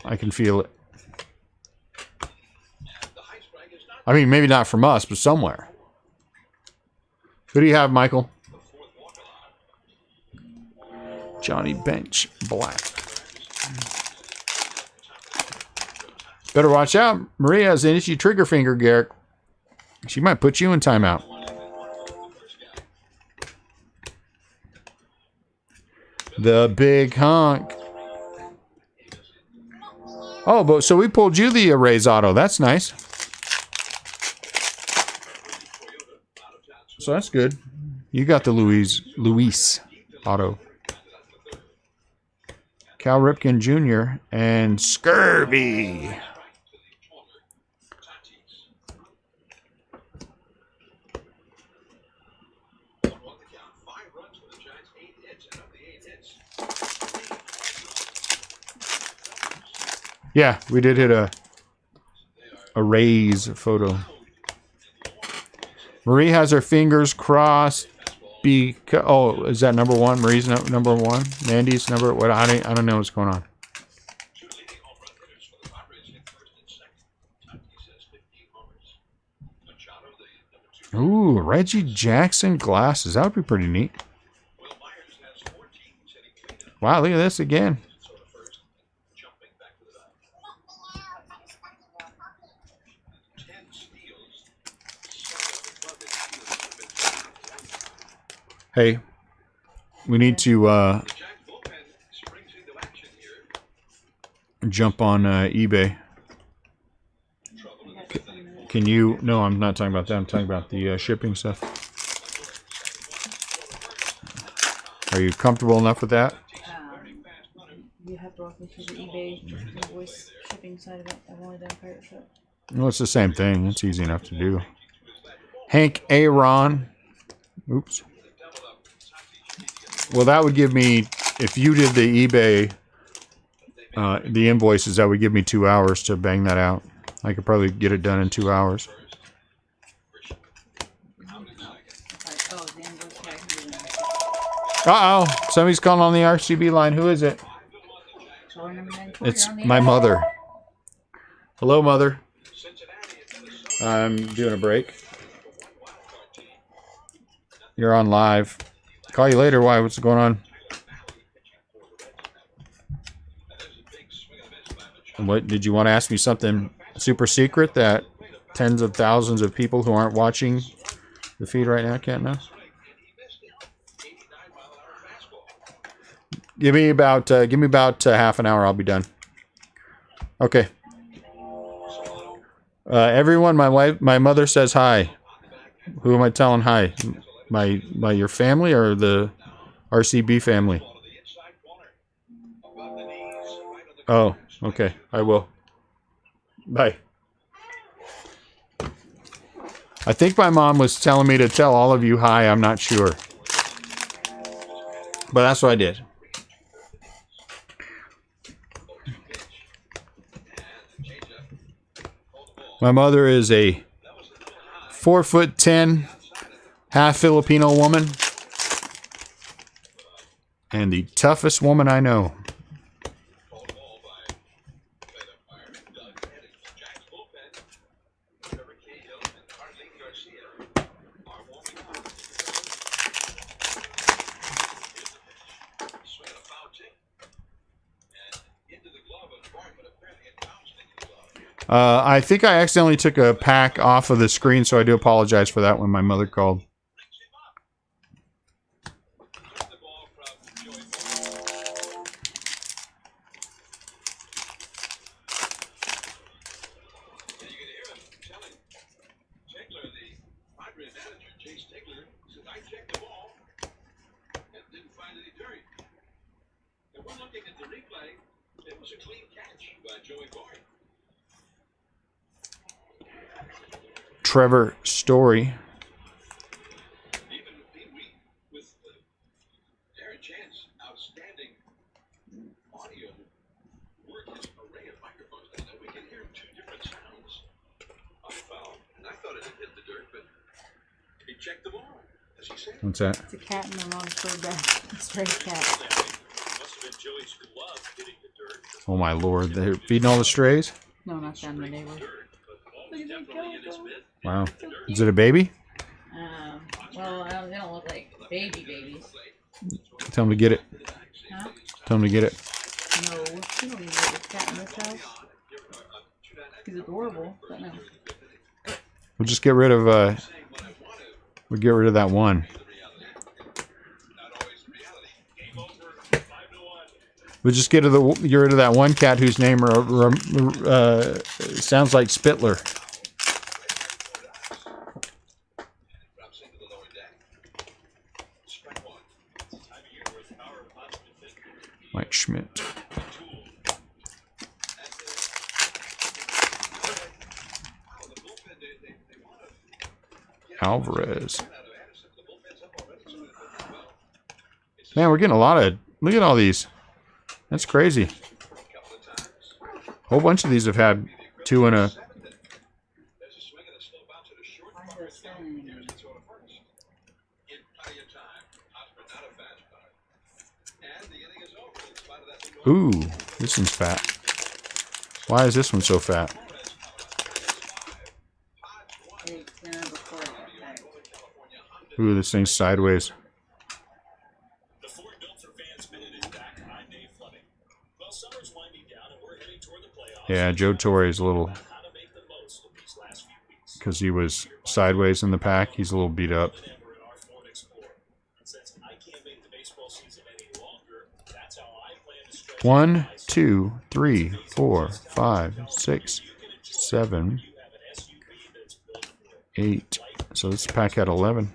I can feel it. I mean, maybe not from us, but somewhere. Who do you have, Michael? Johnny Bench Black. Better watch out. Maria has an itchy trigger finger, Garrick. She might put you in timeout. The big honk. Oh, but so we pulled you the Rays auto. That's nice. So that's good. You got the Luis auto. Cal Ripken Jr. and Scurvy. Yeah, we did hit a Rays photo. Marie has her fingers crossed. Oh, is that number one? Marie's number one. Mandy's number what? I don't know what's going on. Ooh, Reggie Jackson glasses. That would be pretty neat. Wow, look at this again. Hey, we need to jump on eBay. Can you? No, I'm not talking about that. I'm talking about the shipping stuff. Are you comfortable enough with that? You have to walk me through the eBay invoice shipping side of it. I've only done pirate ship. Well, it's the same thing. It's easy enough to do. Hank Aaron. Oops. Well, that would give me, if you did the eBay, the invoices, that would give me 2 hours to bang that out. I could probably get it done in 2 hours. Uh-oh. Somebody's calling on the RCB line. Who is it? It's my mother. Hello, Mother. I'm doing a break. You're on live. Call you later. Why? What's going on? What did you want to ask me? Something super secret that tens of thousands of people who aren't watching the feed right now can't know? Give me about half an hour. I'll be done. Okay. Everyone, my mother says hi. Who am I telling hi? Your family or the RCB family? Oh, okay. I will. Bye. I think my mom was telling me to tell all of you hi. I'm not sure. But that's what I did. My mother is a 4'10", half Filipino woman, and the toughest woman I know. I think I accidentally took a pack off of the screen, so I do apologize for that when my mother called. Trevor Story. What's that? It's a cat in the wrong fur bag. Stray cat. Oh my lord, they're feeding all the strays? No, not them, the neighbor. Wow. Is it a baby? Well, they don't look like babies. Tell him to get it. Huh? Tell him to get it. No, we don't even have a cat in this house. He's adorable, but no. We'll just get rid of we'll get rid of that one. We'll just get rid of that one cat whose name sounds like Spittler. Mike Schmidt. Alvarez. Man, we're getting a lot of... Look at all these. That's crazy. A whole bunch of these have had 2 and a... Ooh, this one's fat. Why is this one so fat? Ooh, this thing's sideways. The Ford Built for Fans Minute is back. I'm Dave Fleming. Well, summer's winding down and we're heading toward the playoffs. Yeah, Joe Torre is a little, How to make the most of these last few weeks. because he was sideways in the pack, he's a little beat up. Than ever in our Ford Explorer. And since I can't make the baseball season any longer, that's how I plan to stretch 1, 2, 3, 4, 5, 6, 7, 8. So this pack had 11.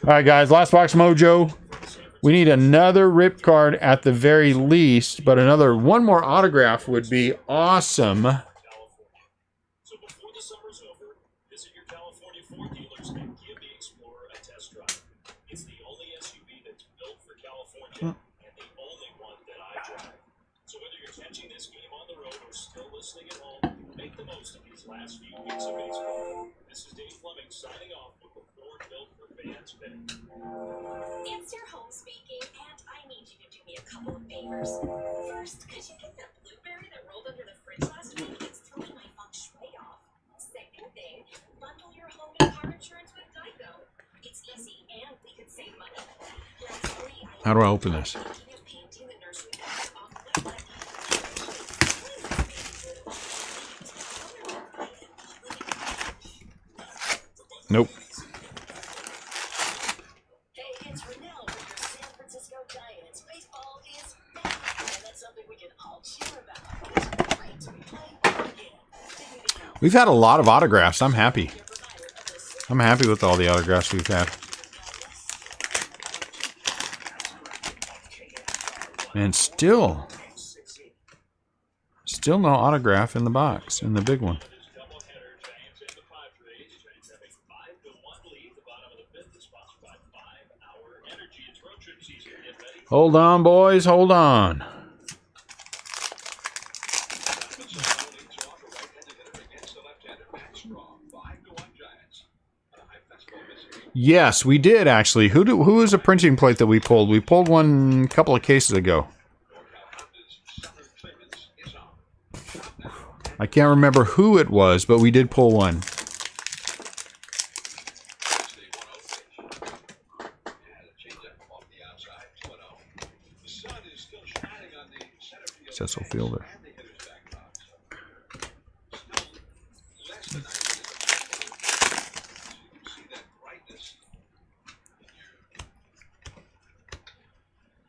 All right, guys, last box mojo. We need another rip card at the very least, but one more autograph would be awesome. So before the summer's over, visit your California Ford dealers and give the Explorer a test drive. It's the only SUV that's built for California and the only one that I drive. So whether you're catching this game on the road or still listening at home, make the most of these last few weeks of baseball. This is Dave Fleming signing off with the Ford Built for Fans Minute. It's your home speaking, and I need you to do me a couple of favors. First, could you get that blueberry that rolled under the fridge last week? It's throwing my feng shui off. Second thing, bundle your home and car insurance with Geico. It's easy, and we could save money. Lastly, How do I open this? thinking of painting the nursery beds off with Nope. Hey, it's Renell with your San Francisco Giants. Baseball is back, and that's something we can all cheer about. It's great to be playing again. We've had a lot of autographs. I'm happy. I'm happy with all the autographs we've had. And still no autograph in the box, in the big one. Doubleheader, Giants and the Padres. Giants have a 5-1 lead. The bottom of the fifth is sponsored by 5-Hour Energy. It's road trip season. Get ready. Hold on, boys. Hold on. Yes, we did actually. Who was a printing plate that we pulled? We pulled one a couple of cases ago. I can't remember who it was, but we did pull one. Cecil Fielder.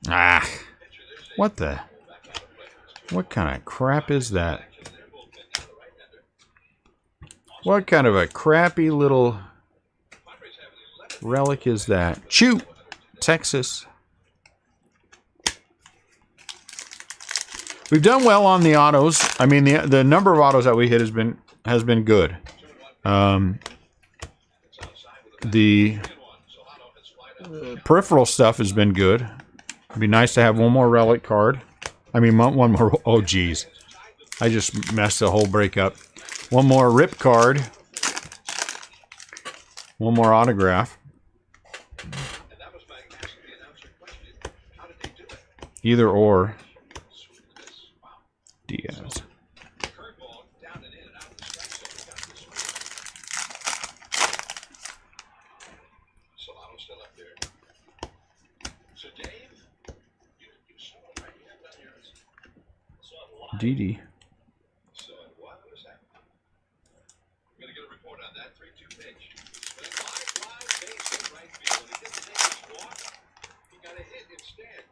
Ah, what kind of crap is that? What kind of a crappy little relic is that? Shoot, Texas. We've done well on the autos. I mean, the number of autos that we hit has been good. The peripheral stuff has been good. It'd be nice to have one more relic card. I mean, one more. Oh, geez. I just messed the whole break up. One more rip card. One more autograph. Either or. Diaz. Didi. So what was that? I'm gonna get a report on that 3-2 pitch. But a fly base in right field. He didn't take his walk. He got a hit instead.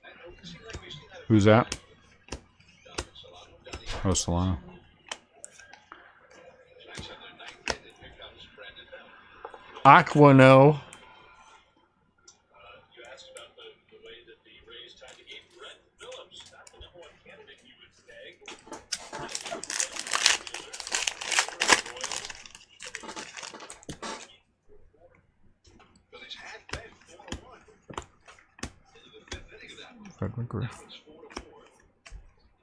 And it seemed like we've seen that. Who's that? Oh, Solano. Aquino. You asked about the way that the Rays tied the game. Brett Phillips, not the number one candidate you would say. But he's had been 4-1 into the fifth inning of that one. Fred McGriff. Now it's 4-4.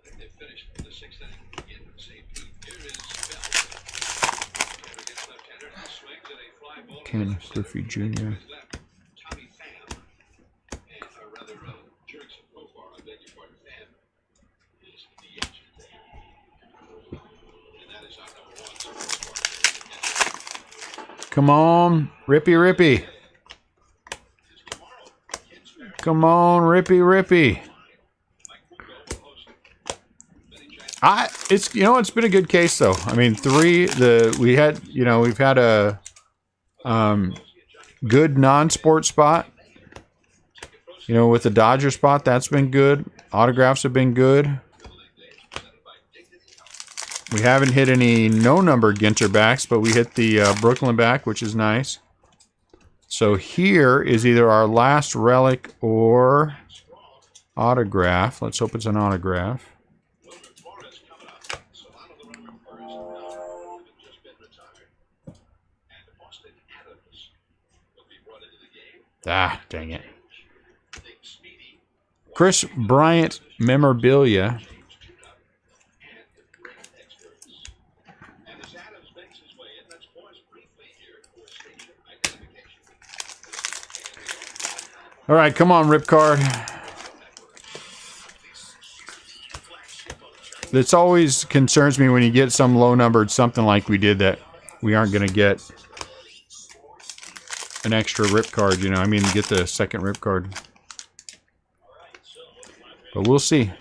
I think they finished the sixth inning again with the same team. Here is Bell. Against left-hander. He swings at a fly ball. Ken Griffey Jr. Tommy Pham, or rather, Jurickson Profar, I beg your pardon, Pham, is the DH. And that is our number one. Come on, Rippy Rippy. Come on, Rippy, Rippy. It's it's been a good case though. I mean, we've had a good non-sport spot. With the Dodger spot, that's been good. Autographs have been good. We haven't hit any no-number Ginter backs, but we hit the Brooklyn back, which is nice. So here is either our last relic or autograph. Let's hope it's an autograph. Ah, dang it. Chris Bryant memorabilia. All right, come on, Rip Card. This always concerns me when you get some low-numbered something like we did that we aren't going to get an extra Rip Card, I mean, get the second Rip Card. But we'll see.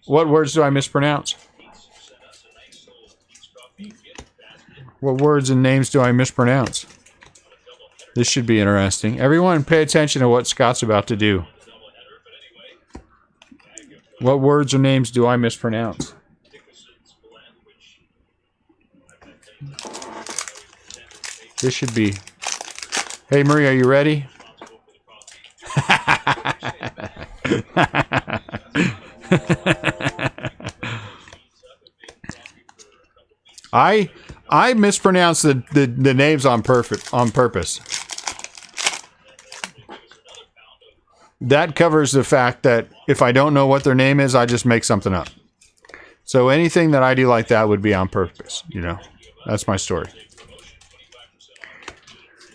What words do I mispronounce? What words and names do I mispronounce? This should be interesting. Everyone pay attention to what Scott's about to do. What words or names do I mispronounce? This should be... Hey, Marie, are you ready? I mispronounced the names on purpose. That covers the fact that if I don't know what their name is, I just make something up. So anything that I do like that would be on purpose, That's my story.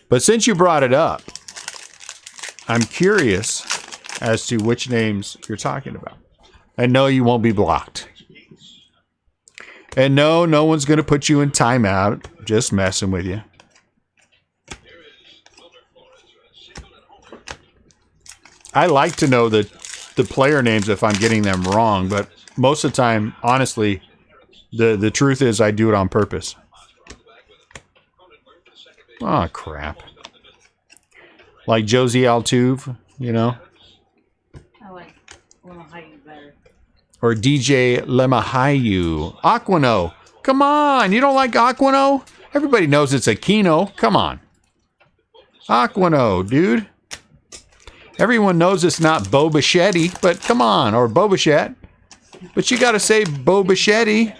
But since you brought it up, I'm curious as to which names you're talking about. And no, you won't be blocked. And no one's going to put you in timeout. Just messing with you. I like to know the player names if I'm getting them wrong, but most of the time, honestly, the truth is I do it on purpose. Oh, crap. Like Josie Altuve, I like Lemahayu better. Or DJ Lemahayu. Aquino. Come on. You don't like Aquino? Everybody knows it's Aquino. Come on. Aquino, dude. Everyone knows it's not Bo Bichetti, but come on. Or Bo Bichette. But you got to say Bo Bichetti.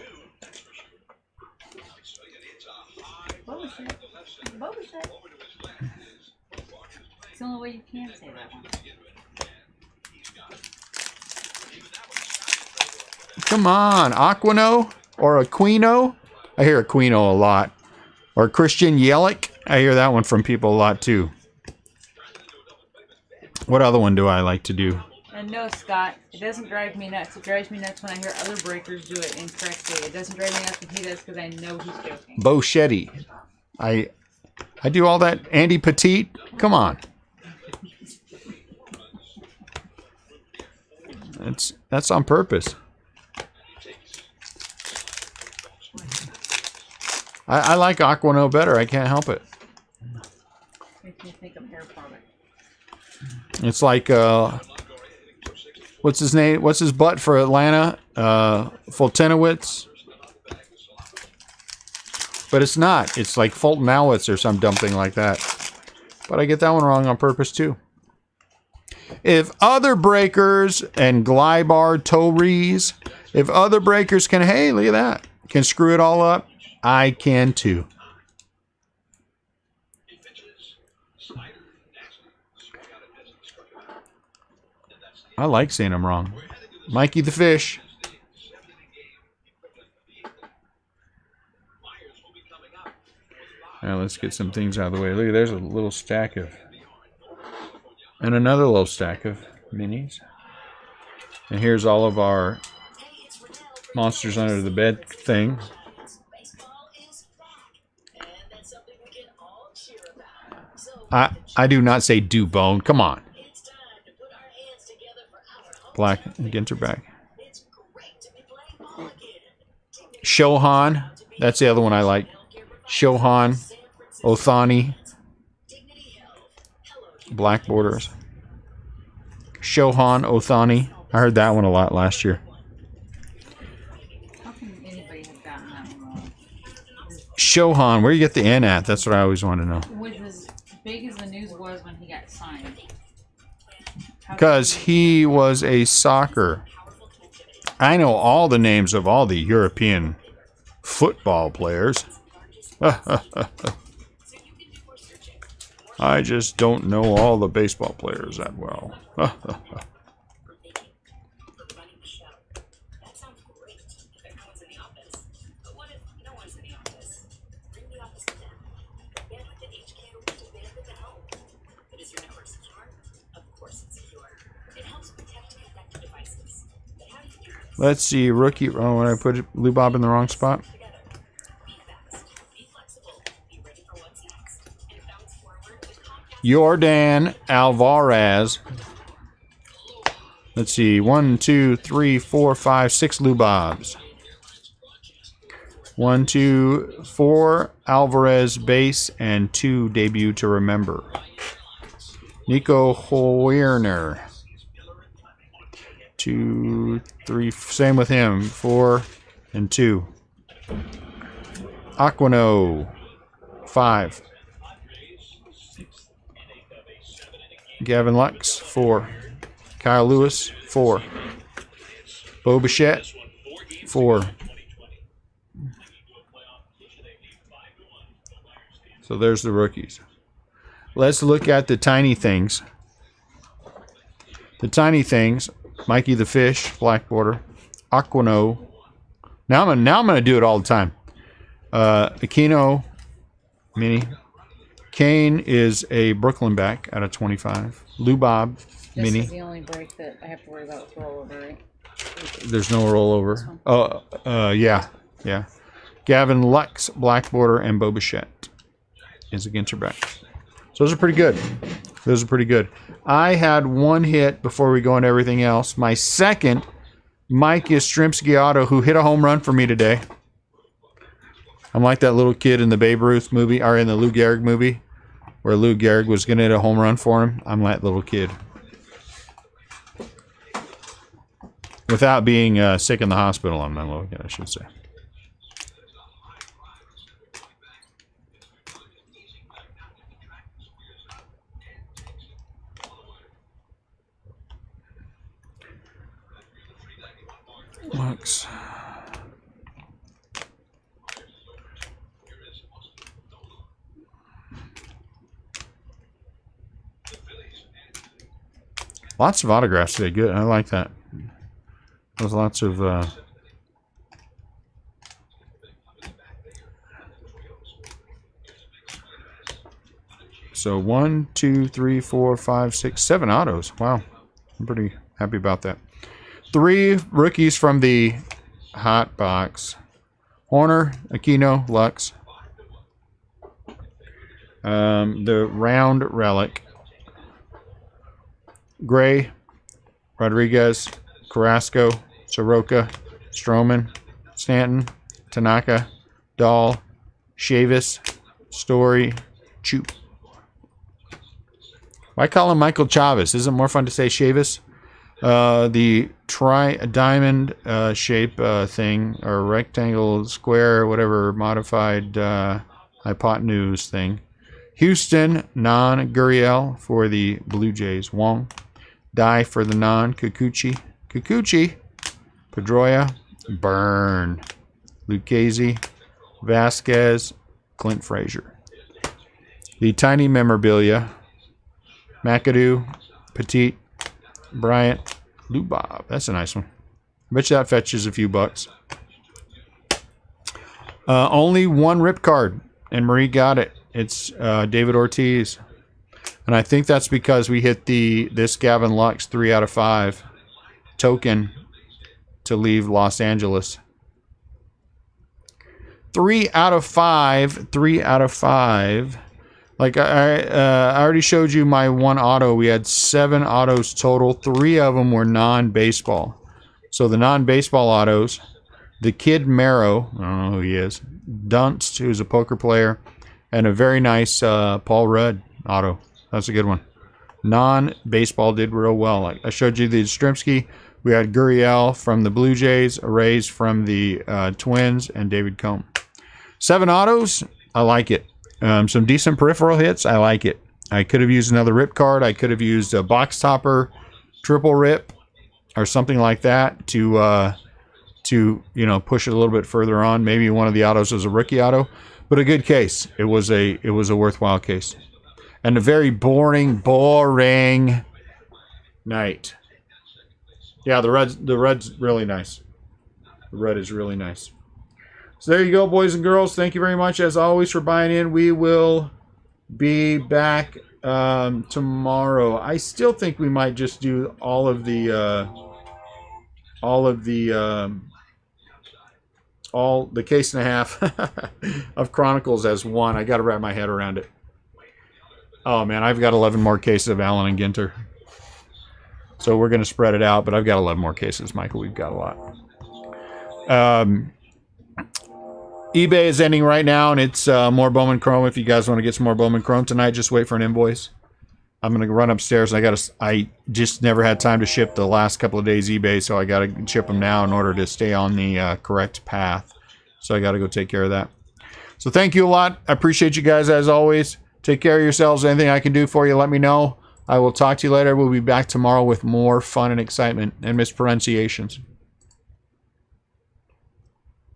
It's the only way you can say that one. Come on, Aquino or Aquino. I hear Aquino a lot. Or Christian Yelich. I hear that one from people a lot too. What other one do I like to do? And no, Scott, it doesn't drive me nuts. It drives me nuts when I hear other breakers do it incorrectly. It doesn't drive me nuts when he does because I know he's joking. Boschetti. I do all that. Andy Petit. Come on. That's on purpose. I like Aquino better. I can't help it. Makes me think of hair product. It's like what's his name? What's his butt for Atlanta? Fultonowitz. But it's not. It's like Fultonowitz or some dumb thing like that. But I get that one wrong on purpose too. If other breakers and Glybar Torres, if other breakers can, hey, look at that, can screw it all up, I can too. I like saying I'm wrong. Mikey the Fish. Now let's get some things out of the way. Look, there's a little stack of And another little stack of minis. And here's all of our monsters under the bed thing. Baseball is back, and that's something we can all cheer about. So I do not say Dubone. Come on. it's time to put our hands together for our home. Black and Ginter back. It's great to be playing ball again. Shohan. That's the other one I like. Shohan. Othani. Dignity Health. Hello, Black borders. Shohan Othani. I heard that one a lot last year. How can anybody have gotten that one wrong? Shohan. Where you get the N at? That's what I always want to know. Was as big as the news was when he got signed. Because he was a soccer. I know all the names of all the European football players. I just don't know all the baseball players that well. running the show. That sounds great if everyone's in the office. But what if no one's in the office? Bring the office to them. Bandwidth at HQ to bandwidth at home. But is your network secure? Of course it's secure. It helps protect connected devices. But how do you do this? Let's see. Rookie. Oh, when I put Lou Bob in the wrong spot. Together. Be fast. Be flexible. Be ready for what's next. And bounce forward with Comcast. Jordan Alvarez. Let's see. 1, 2, 3, 4, 5, 6 Lou Bobs. 1, 2, 4 Alvarez base and 2 debut to remember. Nico Hoerner. 2, 3. Same with him. 4 and 2. Aquino. 5. Gavin Lux. 4. Kyle Lewis, 4. Bo Bichette, 4. So there's the rookies. Let's look at the tiny things. The tiny things. Mikey the Fish, black border. Aquino. Now I'm gonna do it all the time. Aquino, mini. Kane is a Brooklyn back out of 25. Lou Bob. This Mini. is the only break that I have to worry about with rollover, right? There's no rollover. Oh, yeah. Gavin Lux, black border, and Bo Bichette is a Ginter back. So those are pretty good. I had one hit before we go into everything else. My second, Mike Yastrzemski auto, who hit a home run for me today. I'm like that little kid in the Babe Ruth movie, or in the Lou Gehrig movie, where Lou Gehrig was going to hit a home run for him. I'm that little kid. Without being sick in the hospital, I'm not looking, I should say. Lux. Lots of autographs today. Good. I like that. There's lots of so 1, 2, 3, 4, 5, 6, 7 autos. Wow. I'm pretty happy about that. 3 rookies from the hot box. Horner, Aquino, Lux. The round relic. Gray, Rodriguez, Carrasco, Soroka, Stroman, Stanton, Tanaka, Dahl, Chavis, Story, Choop. Why call him Michael Chavis? Isn't it more fun to say Chavis? The diamond shape thing, or rectangle, square, whatever, modified hypotenuse thing. Houston, non-Gurriel for the Blue Jays. Wong. Die for the non-Kikuchi. Kikuchi. Pedroia. Burn. Lucchese. Vasquez. Clint Frazier. The tiny memorabilia. McAdoo. Petit. Bryant. Lou Bob. That's a nice one. I bet you that fetches a few bucks. Only one rip card, and Marie got it. It's David Ortiz. And I think that's because we hit this Gavin Lux 3 out of 5 token to leave Los Angeles. 3 out of 5. 3 out of 5. Like I already showed you my one auto. We had 7 autos total. 3 of them were non-baseball. So the non-baseball autos, the Kid Marrow, I don't know who he is, Dunst, who's a poker player, and a very nice Paul Rudd auto. That's a good one. Non-baseball did real well. Like I showed you the Yastrzemski. We had Gurriel from the Blue Jays, Rays from the Twins, and David Cohn. 7 autos. I like it. Some decent peripheral hits. I like it. I could have used another rip card. I could have used a box topper, triple rip, or something like that to push it a little bit further on. Maybe one of the autos was a rookie auto, but a good case. It was a worthwhile case, and a very boring night. Yeah, the red's really nice. The red is really nice. So there you go, boys and girls. Thank you very much, as always, for buying in. We will be back tomorrow. I still think we might just do all the case and a half of Chronicles as one. I got to wrap my head around it. Oh man, I've got 11 more cases of Allen and Ginter. So we're going to spread it out, but I've got 11 more cases, Michael. We've got a lot. eBay is ending right now, and it's more Bowman Chrome. If you guys want to get some more Bowman Chrome tonight, just wait for an invoice. I'm going to run upstairs. I just never had time to ship the last couple of days eBay, so I got to ship them now in order to stay on the correct path. So I got to go take care of that. So thank you a lot. I appreciate you guys as always. Take care of yourselves. Anything I can do for you, let me know. I will talk to you later. We'll be back tomorrow with more fun and excitement and mispronunciations.